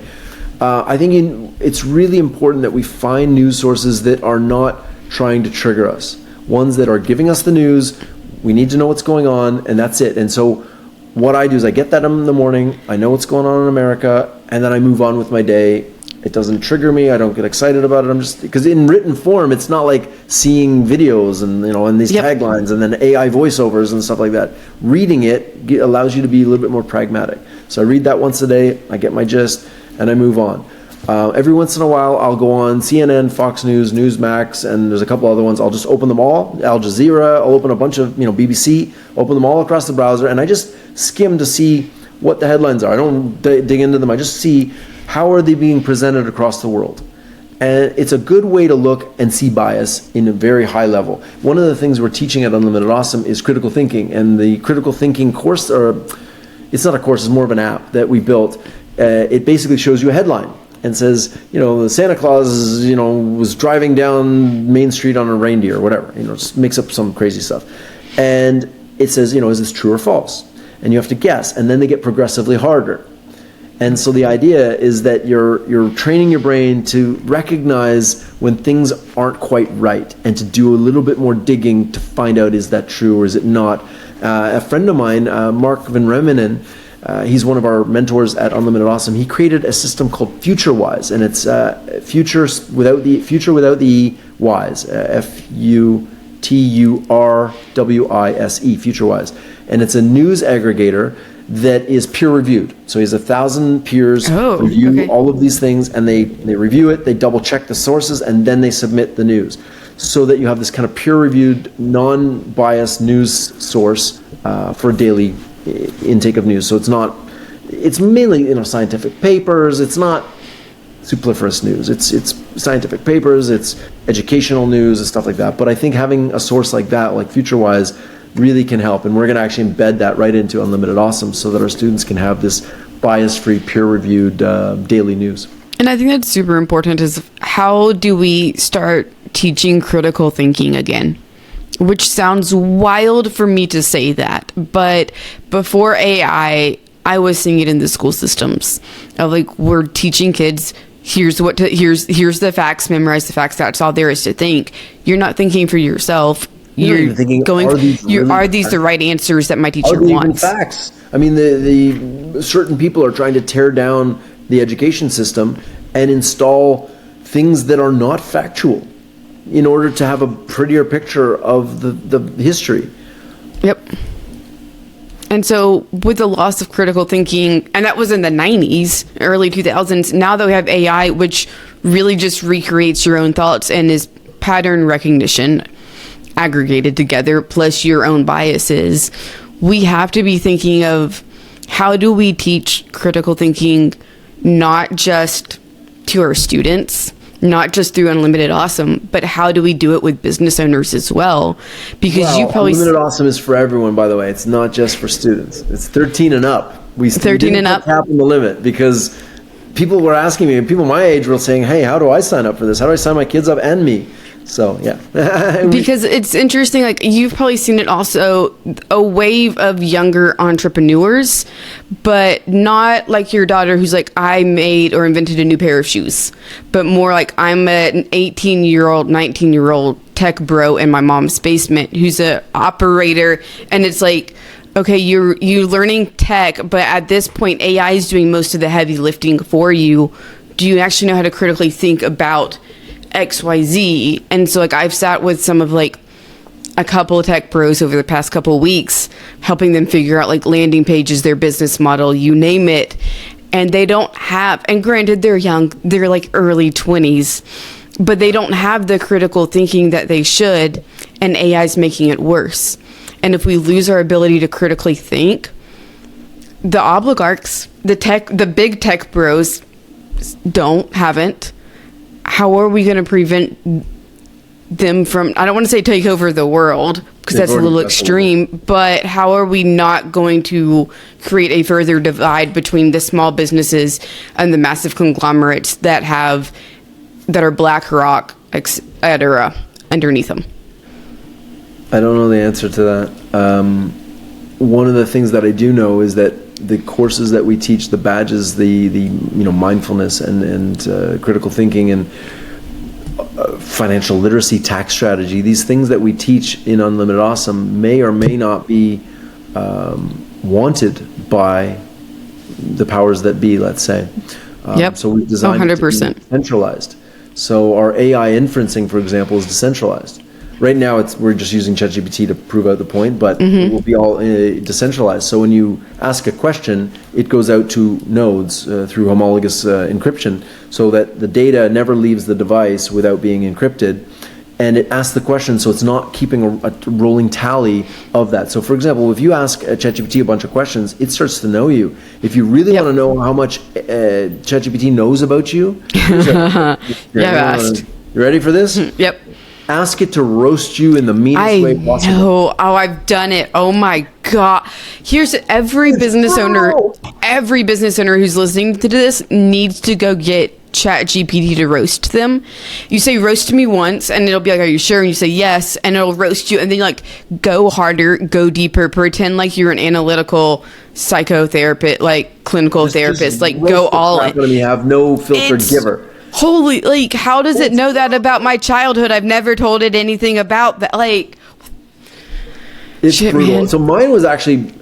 I think it's really important that we find news sources that are not trying to trigger us. Ones that are giving us the news. We need to know what's going on, and that's it. And so what I do is I get that in the morning. I know what's going on in America, and then I move on with my day. It doesn't trigger me. I don't get excited about it. I'm just, because in written form, it's not like seeing videos and and these taglines and then AI voiceovers and stuff like that. Reading it allows you to be a little bit more pragmatic. So I read that once a day. I get my gist, and I move on. Every once in a while, I'll go on CNN, Fox News, Newsmax, and there's a couple other ones. I'll just open them all. Al Jazeera. I'll open a bunch of BBC. Open them all across the browser, and I just skim to see what the headlines are. I don't dig into them. I just see how are they being presented across the world. And it's a good way to look and see bias in a very high level. One of the things we're teaching at Unlimited Awesome is critical thinking. And the critical thinking course, or it's not a course, it's more of an app that we built. It basically shows you a headline and says, Santa Claus, was driving down Main Street on a reindeer or whatever. Just makes up some crazy stuff. And it says, is this true or false? And you have to guess. And then they get progressively harder. And so the idea is that you're training your brain to recognize when things aren't quite right and to do a little bit more digging to find out, is that true or is it not? A friend of mine, Mark Van Remenen, he's one of our mentors at Unlimited Awesome. He created a system called FutureWise, and it's future without the E, wise, FuturWise, FutureWise, and it's a news aggregator that is peer reviewed. So he has 1,000 peers review all of these things, and they review it, they double check the sources, and then they submit the news, so that you have this kind of peer reviewed, non-biased news source for a daily intake of news. So it's mainly scientific papers. It's not superfluous news. It's scientific papers. It's educational news and stuff like that. But I think having a source like that, like FutureWise, really can help, and we're going to actually embed that right into Unlimited Awesome so that our students can have this bias-free, peer-reviewed daily news. And I think that's super important, is how do we start teaching critical thinking again? Which sounds wild for me to say that, but before AI, I was seeing it in the school systems. We're teaching kids, here's the facts, memorize the facts, that's all there is to think. You're not thinking for yourself. You're thinking, are these the right answers that my teacher wants? Facts. I mean, the certain people are trying to tear down the education system and install things that are not factual in order to have a prettier picture of the history. Yep. And so with the loss of critical thinking, and that was in the 90s, early 2000s, now that we have AI, which really just recreates your own thoughts and is pattern recognition aggregated together, plus your own biases, we have to be thinking of how do we teach critical thinking, not just to our students, not just through Unlimited Awesome, but how do we do it with business owners as well? Because you probably Unlimited Awesome is for everyone, by the way. It's not just for students. It's 13 and up. We 13 and up. Cap on the limit, because people were asking me, people my age were saying, "Hey, how do I sign up for this? How do I sign my kids up and me?" So yeah. Because it's interesting, you've probably seen it also, a wave of younger entrepreneurs, but not like your daughter who's I made or invented a new pair of shoes, but more I'm an 18-year-old, 19-year-old tech bro in my mom's basement who's a operator, and it's okay, you're learning tech, but at this point AI is doing most of the heavy lifting for you. Do you actually know how to critically think about XYZ? And so I've sat with some of a couple of tech pros over the past couple of weeks, helping them figure out landing pages, their business model, you name it. And they don't have, and granted they're young, they're early 20s, but they don't have the critical thinking that they should, and AI is making it worse. And if we lose our ability to critically think, the oligarchs, the big tech bros haven't. How are we going to prevent them from, I don't want to say take over the world, because that's a little extreme, but how are we not going to create a further divide between the small businesses and the massive conglomerates that are BlackRock, etc., underneath them? I don't know the answer to that. One of the things that I do know is that the courses that we teach, the badges, the mindfulness and critical thinking and financial literacy, tax strategy, these things that we teach in Unlimited Awesome may or may not be wanted by the powers that be, let's say. So we've designed 100%. It to be decentralized. So our AI inferencing, for example, is decentralized. Right now, we're just using ChatGPT to prove out the point, but it will be all decentralized. So when you ask a question, it goes out to nodes through homologous encryption, so that the data never leaves the device without being encrypted. And it asks the question, so it's not keeping a rolling tally of that. So for example, if you ask ChatGPT a bunch of questions, it starts to know you. If you really want to know how much ChatGPT knows about you, you ready for this? Yep. Ask it to roast you in the meanest way possible. Oh, I've done it. Oh my God. Here's every business owner who's listening to this needs to go get ChatGPT to roast them. You say roast me once and it'll be like, are you sure? And you say yes, and it'll roast you, and then like go harder, go deeper, pretend like you're an analytical psychotherapist, like clinical therapist, like go all in. Have no filtered giver. Holy, like, how does it know that about my childhood? I've never told it anything about that. Like, it's brutal. Man. So mine was actually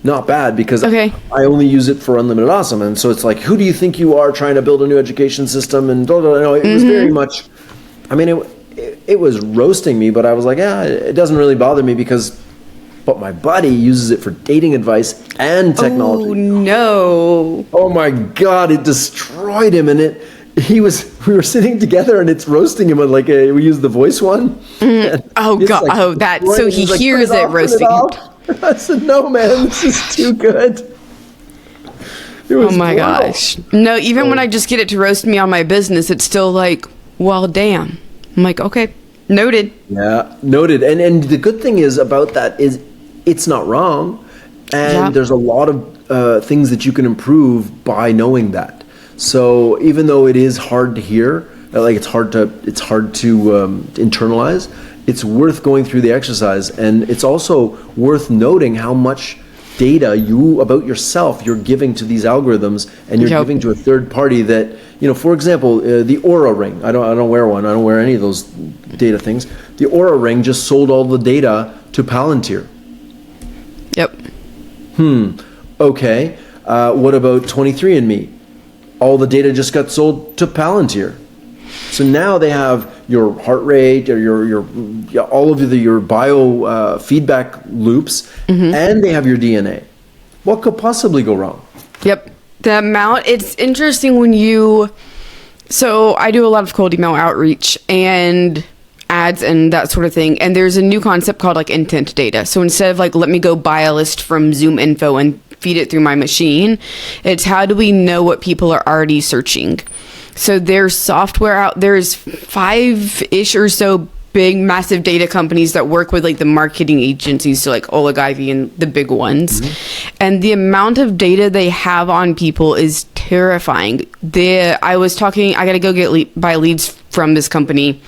not bad because I only use it for Unlimited Awesome. And so it's like, who do you think you are trying to build a new education system? And blah, blah, blah. No, it was very much, I mean, it was roasting me, but I was like, yeah, it doesn't really bother me but my buddy uses it for dating advice and technology. Oh, no. Oh my God, it destroyed him. And we were sitting together and it's roasting him on like we use the voice one. Oh God! Like, so he hears it roasting him. I said, "No, man, this is too good." Oh my gosh! No, even when I just get it to roast me on my business, it's still like, well, damn. I'm like, okay, noted. Yeah, noted. And the good thing is about that is it's not wrong, and there's a lot of things that you can improve by knowing that. So even though it is hard to hear, like it's hard to internalize, it's worth going through the exercise, and it's also worth noting how much data about yourself you're giving to these algorithms, and you're giving to a third party that, for example, the Aura ring. I don't wear one. I don't wear any of those data things. The Aura ring just sold all the data to Palantir. Yep. Okay. What about 23andMe? All the data just got sold to Palantir. So now they have your heart rate or your all of your bio feedback loops, and they have your DNA. What could possibly go wrong? Yep. The amount, it's interesting so I do a lot of cold email outreach and ads and that sort of thing. And there's a new concept called like intent data. So instead of like, let me go buy a list from Zoom Info and feed it through my machine, it's how do we know what people are already searching? So there's software out, there's 5-ish or so big massive data companies that work with like the marketing agencies, so like Oleg Ivy and the big ones, and the amount of data they have on people is terrifying. I gotta go buy leads from this company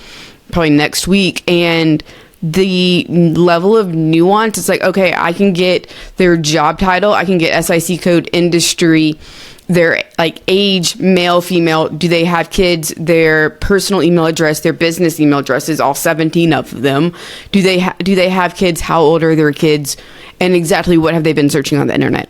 probably next week, and the level of nuance, it's like, okay, I can get their job title, I can get SIC code, industry, their like age, male, female, do they have kids, their personal email address, their business email addresses, all 17 of them. Do they have kids? How old are their kids? And exactly what have they been searching on the internet?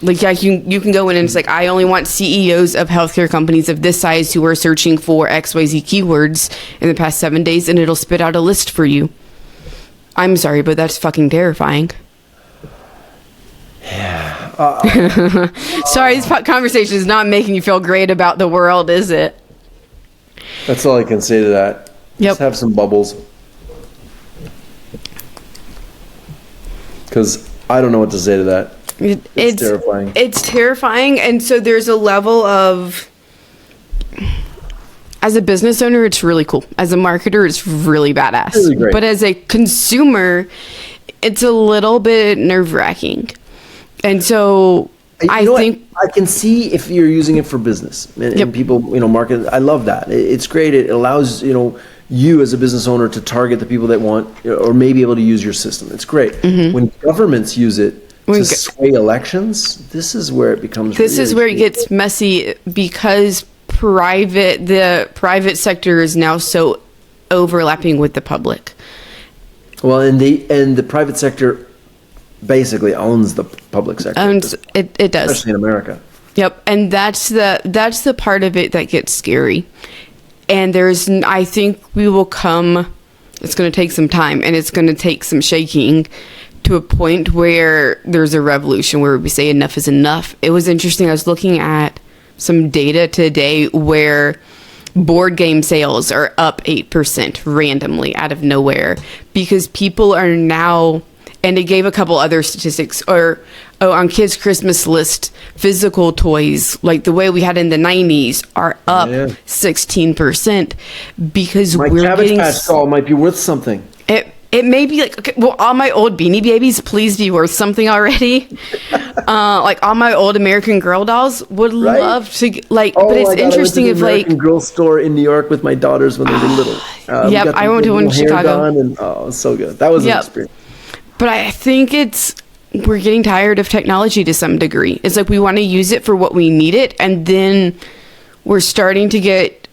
Like, yeah, you can go in and it's like, I only want CEOs of healthcare companies of this size who are searching for XYZ keywords in the past 7 days, and it'll spit out a list for you. I'm sorry, but that's fucking terrifying. Yeah. Sorry, this conversation is not making you feel great about the world, is it? That's all I can say to that. Yep. Just have some bubbles. Because I don't know what to say to that. It's terrifying. It's terrifying, and so there's a level of as a business owner, it's really cool. As a marketer, it's really badass. Really great. But as a consumer, it's a little bit nerve-wracking. And so I think I can see if you're using it for business and people, market. I love that. It's great. It allows, you as a business owner to target the people that want or may be able to use your system. It's great. When governments use it to sway elections, this is where it becomes it gets messy, because the private sector is now so overlapping with the public. Well, and the private sector basically owns the public sector. It does, especially in America. Yep, and that's the part of it that gets scary. And I think we will come. It's going to take some time, and it's going to take some shaking to a point where there's a revolution where we say enough is enough. It was interesting. I was looking at some data today where board game sales are up 8% randomly out of nowhere, because people are now, and it gave a couple other statistics, on kids' Christmas list, physical toys, like the way we had in the 90s, are up 16%, because my Cabbage Patch doll might be worth something. It may be like, okay, well, all my old Beanie Babies, please be worth something already. Like all my old American Girl dolls would love to, but it's interesting if American Girl store in New York with my daughters when they were little. I went to one in Chicago. And, it was so good. That was an experience. But I think we're getting tired of technology to some degree. It's like we want to use it for what we need it, and then we're starting to get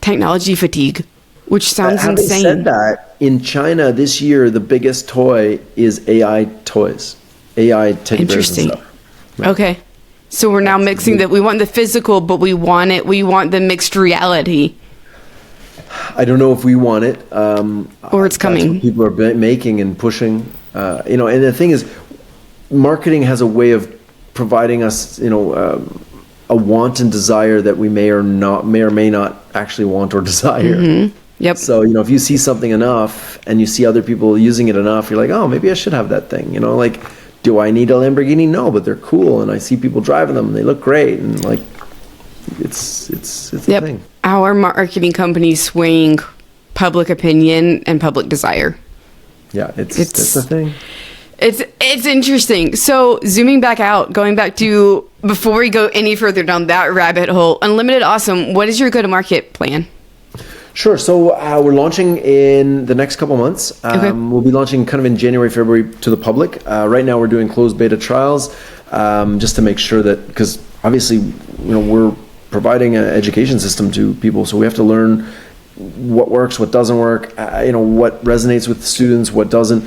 technology fatigue, which sounds insane. Having said that, in China this year, the biggest toy is AI toys, AI teddy bears and stuff. Right. Okay, so we're now mixing that. We want the physical, but we want the mixed reality. I don't know if we want it, or it's coming. That's what people are making and pushing. And the thing is, marketing has a way of providing us, a want and desire that we may or may not actually want or desire. Mm-hmm. Yep. So, if you see something enough and you see other people using it enough, you're like, oh, maybe I should have that thing. Do I need a Lamborghini? No, but they're cool, and I see people driving them, and they look great, and it's a thing. Our marketing company swaying public opinion and public desire. Yeah, it's a thing. It's interesting. So zooming back out, going back to before we go any further down that rabbit hole, Unlimited Awesome, what is your go-to-market plan? Sure. So we're launching in the next couple months. We'll be launching kind of in January, February to the public. Right now we're doing closed beta trials just to make sure that, because obviously, we're providing an education system to people, so we have to learn what works, what doesn't work, what resonates with the students, what doesn't,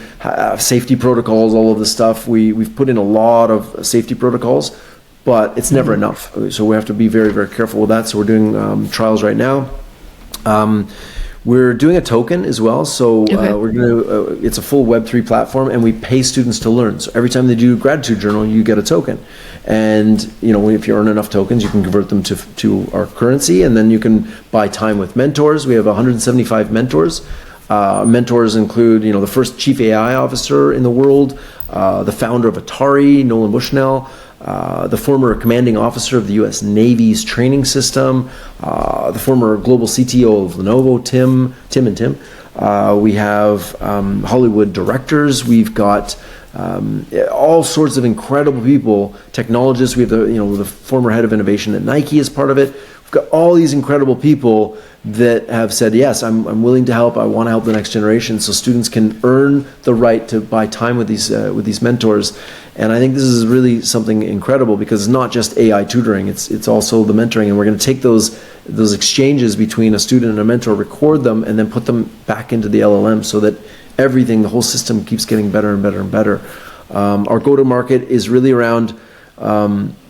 safety protocols, all of this stuff. We've put in a lot of safety protocols, but it's never enough. So we have to be very, very careful with that. So we're doing trials right now. We're doing a token as well. So we're going to, it's a full Web3 platform, and we pay students to learn. So every time they do a gratitude journal, you get a token. And, if you earn enough tokens, you can convert them to our currency, and then you can buy time with mentors. We have 175 mentors. Mentors include, the first chief AI officer in the world, the founder of Atari, Nolan Bushnell, the former commanding officer of the U.S. Navy's training system, the former global CTO of Lenovo, Tim. We have Hollywood directors. We've got all sorts of incredible people, technologists. We have the former head of innovation at Nike as part of it. We've got all these incredible people that have said, yes, I'm willing to help. I want to help the next generation. So students can earn the right to buy time with these mentors. And I think this is really something incredible, because it's not just AI tutoring. It's also the mentoring. And we're going to take those exchanges between a student and a mentor, record them, and then put them back into the LLM so that the whole system keeps getting better and better and better. Our go-to-market is really around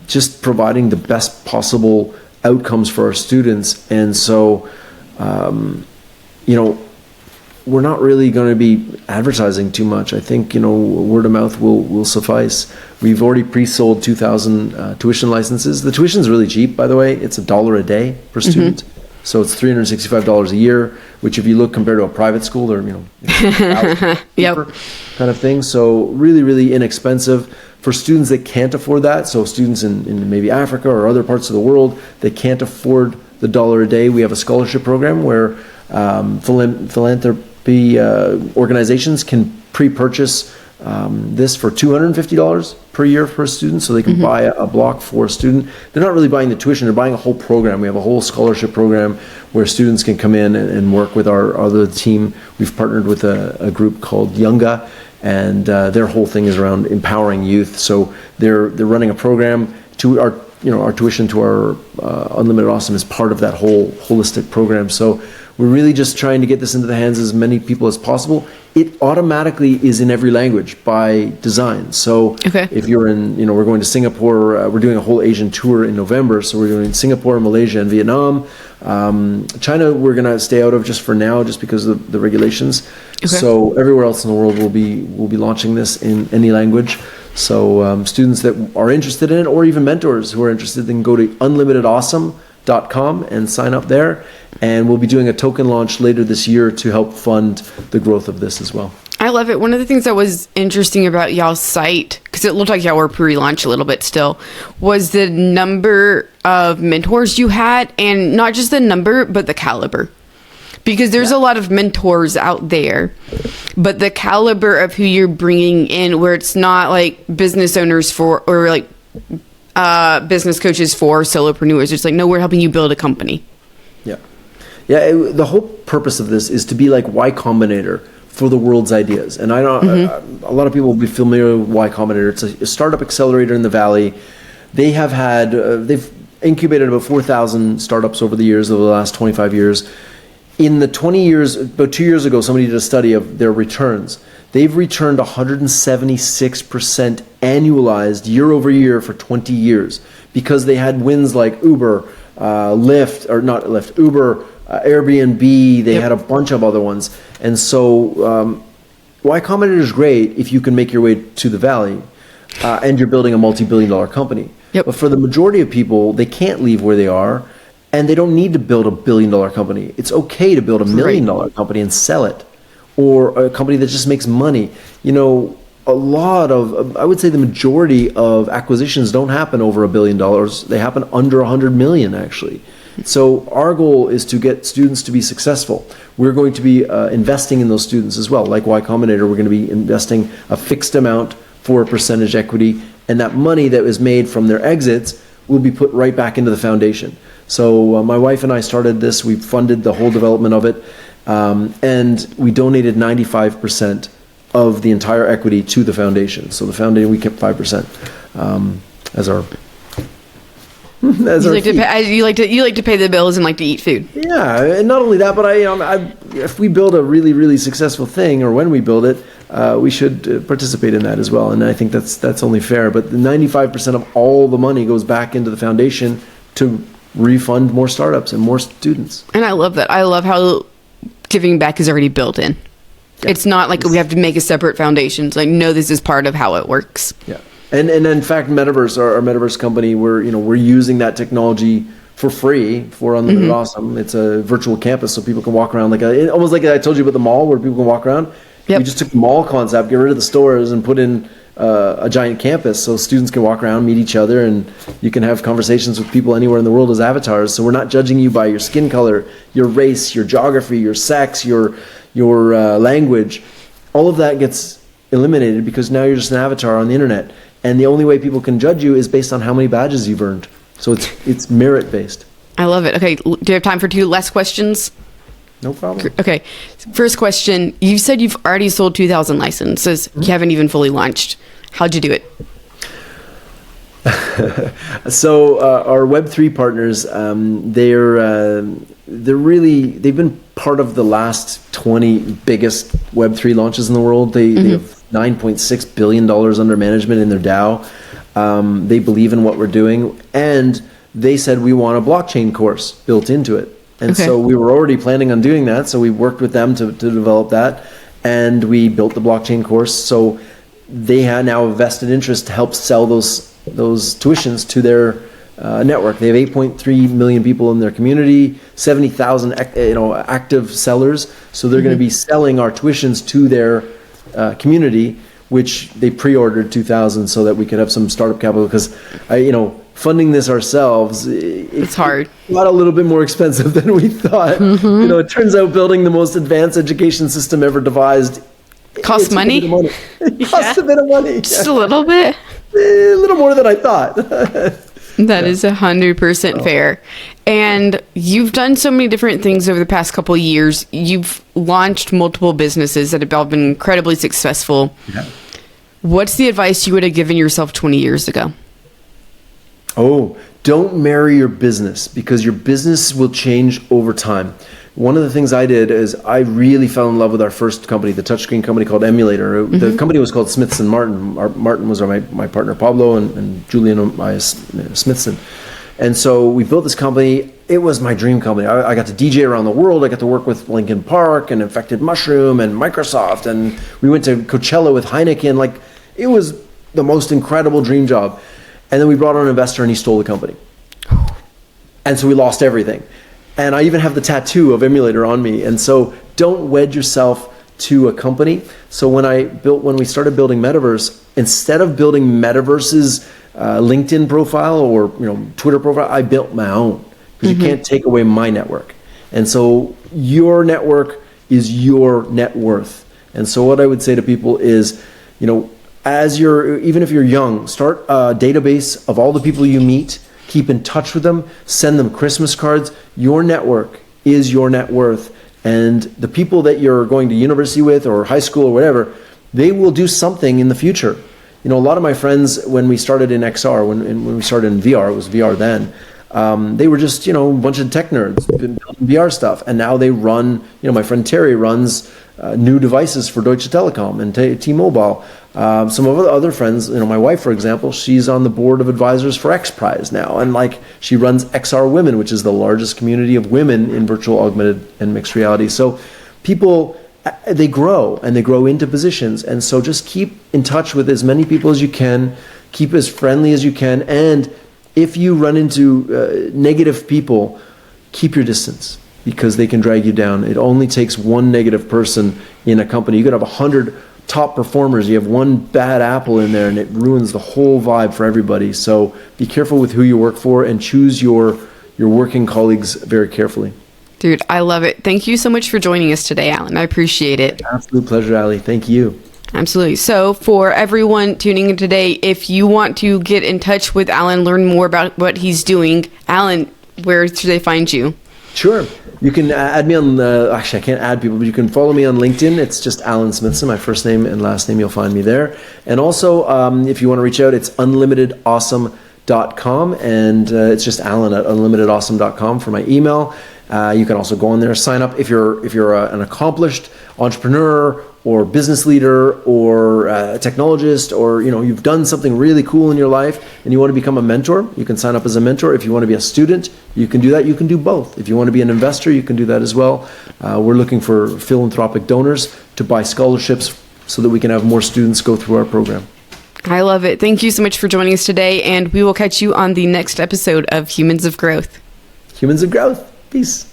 just providing the best possible outcomes for our students. And so, we're not really going to be advertising too much. I think, word of mouth will suffice. We've already pre-sold 2,000 tuition licenses. The tuition is really cheap, by the way. It's $1 a day per student. So it's $365 a year, which if you look compared to a private school, they're, kind of thing. So really, really inexpensive for students that can't afford that. So students in maybe Africa or other parts of the world that can't afford the $1 a day, we have a scholarship program where philanthropy organizations can pre-purchase this for $250 per year per student, so they can buy a block for a student. They're not really buying the tuition, they're buying a whole program. We have a whole scholarship program where students can come in and work with our other team. We've partnered with a group called Younga, and their whole thing is around empowering youth. So they're running a program to our tuition to our Unlimited Awesome is part of that whole holistic program. So we're really just trying to get this into the hands of as many people as possible. It automatically is in every language by design. So if you're in, we're going to Singapore, we're doing a whole Asian tour in November. So we're doing Singapore, Malaysia, and Vietnam. China, we're going to stay out of just for now, just because of the regulations. So everywhere else in the world, we'll be launching this in any language. So students that are interested in it, or even mentors who are interested, then go to unlimitedawesome.com and sign up there. And we'll be doing a token launch later this year to help fund the growth of this as well. I love it. One of the things that was interesting about y'all's site, because it looked like y'all were pre-launch a little bit still, was the number of mentors you had, and not just the number, but the caliber. Because there's a lot of mentors out there, but the caliber of who you're bringing in, where it's not like business owners for, or like business coaches for solopreneurs. It's like, no, we're helping you build a company. Yeah, the whole purpose of this is to be like Y Combinator for the world's ideas. And I know a lot of people will be familiar with Y Combinator. It's a startup accelerator in the Valley. They have had, they've incubated about 4,000 startups over the last 25 years. In the 20 years, about 2 years ago, somebody did a study of their returns. They've returned 176% annualized year over year for 20 years because they had wins like Uber, Uber, Airbnb, they had a bunch of other ones. And so Y Combinator is great if you can make your way to the Valley and you're building a multi-billion-dollar company. But for the majority of people, they can't leave where they are, and they don't need to build a billion-dollar company. It's okay to build a $1 million company and sell it, or a company that just makes money. A lot of, I would say the majority of acquisitions don't happen over $1 billion. They happen under 100 million, actually. So our goal is to get students to be successful. We're going to be investing in those students as well. Like Y Combinator, we're going to be investing a fixed amount for a percentage equity, and that money that was made from their exits will be put right back into the foundation. So my wife and I started this. We funded the whole development of it, and we donated 95% of the entire equity to the foundation. So the foundation, we kept 5% as our. You like to pay the bills and like to eat food. Yeah, and not only that, but if we build a really, really successful thing, or when we build it, we should participate in that as well. And I think that's only fair. But the 95% of all the money goes back into the foundation to refund more startups and more students. And I love that. I love how giving back is already built in. Yeah. It's not like we have to make a separate foundation. It's like, no, this is part of how it works. Yeah. And in fact, Metaverse, our Metaverse company, we're using that technology for free for Unlimited Awesome. It's a virtual campus, so people can walk around almost like I told you about the mall, where people can walk around. We just took the mall concept, get rid of the stores, and put in a giant campus, so students can walk around, meet each other, and you can have conversations with people anywhere in the world as avatars. So we're not judging you by your skin color, your race, your geography, your sex, your language. All of that gets eliminated because now you're just an avatar on the internet. And the only way people can judge you is based on how many badges you've earned. So it's merit based. I love it. Okay, do you have time for 2 last questions? No problem. Okay, first question. You said you've already sold 2,000 licenses. You haven't even fully launched. How'd you do it? So our Web3 partners, they've been part of the last 20 biggest Web3 launches in the world. They have $9.6 billion under management in their DAO. They believe in what we're doing, and they said we want a blockchain course built into it. And so we were already planning on doing that, so we worked with them to develop that, and we built the blockchain course. So they have now a vested interest to help sell those tuitions to their network. They have 8.3 million people in their community, 70,000 active sellers. So they're going to be selling our tuitions to their community, which they pre-ordered 2,000 so that we could have some startup capital. Because funding this ourselves, it's hard. It got a little bit more expensive than we thought. It turns out building the most advanced education system ever devised costs money. It costs a bit of money. Just a little bit. A little more than I thought. That is 100% fair. And you've done so many different things over the past couple of years. You've launched multiple businesses that have all been incredibly successful. Yeah. What's the advice you would have given yourself 20 years ago? Oh, don't marry your business, because your business will change over time. One of the things I did is I really fell in love with our first company, the touchscreen company called Emulator. The company was called Smithson Martin. Martin was my partner Pablo and Julian Smithson. And so we built this company. It was my dream company. I got to DJ around the world. I got to work with Linkin Park and Infected Mushroom and Microsoft. And we went to Coachella with Heineken. Like, it was the most incredible dream job. And then we brought on an investor and he stole the company. And so we lost everything. And I even have the tattoo of Emulator on me. And so don't wed yourself to a company. So when we started building Metaverse, instead of building Metaverse's LinkedIn profile or Twitter profile, I built my own, because you can't take away my network. And so your network is your net worth. And so what I would say to people is, even if you're young, start a database of all the people you meet. Keep in touch with them. Send them Christmas cards. Your network is your net worth. And the people that you're going to university with or high school or whatever, they will do something in the future. A lot of my friends, when we started in XR, when we started in VR, it was VR then, they were just, a bunch of tech nerds building VR stuff. And now they run, my friend Terry runs new devices for Deutsche Telekom and T-Mobile. Some of our other friends, my wife, for example, she's on the board of advisors for X Prize now. And she runs XR Women, which is the largest community of women in virtual, augmented, and mixed reality. So people, they grow and they grow into positions. And so just keep in touch with as many people as you can, keep as friendly as you can. And if you run into negative people, keep your distance, because they can drag you down. It only takes one negative person in a company. You could have 100 top performers. You have one bad apple in there and it ruins the whole vibe for everybody. So be careful with who you work for and choose your working colleagues very carefully. Dude, I love it. Thank you so much for joining us today, Alan. I appreciate it. Absolute pleasure, Aly. Thank you. Absolutely. So for everyone tuning in today, if you want to get in touch with Alan, learn more about what he's doing, Alan, where should they find you? Sure. You can add me on actually I can't add people, but you can follow me on LinkedIn. It's just Alan Smithson, my first name and last name. You'll find me there. And also, if you want to reach out, it's unlimitedawesome.com, and it's just Alan at unlimitedawesome.com for my email. You can also go on there, sign up if you're an accomplished entrepreneur or business leader or a technologist, or you've done something really cool in your life and you want to become a mentor. You can sign up as a mentor. If you want to be a student, you can do that. You can do both. If you want to be an investor, you can do that as well. We're looking for philanthropic donors to buy scholarships so that we can have more students go through our program. I love it. Thank you so much for joining us today, and we will catch you on the next episode of Humans of Growth. Humans of Growth. Peace.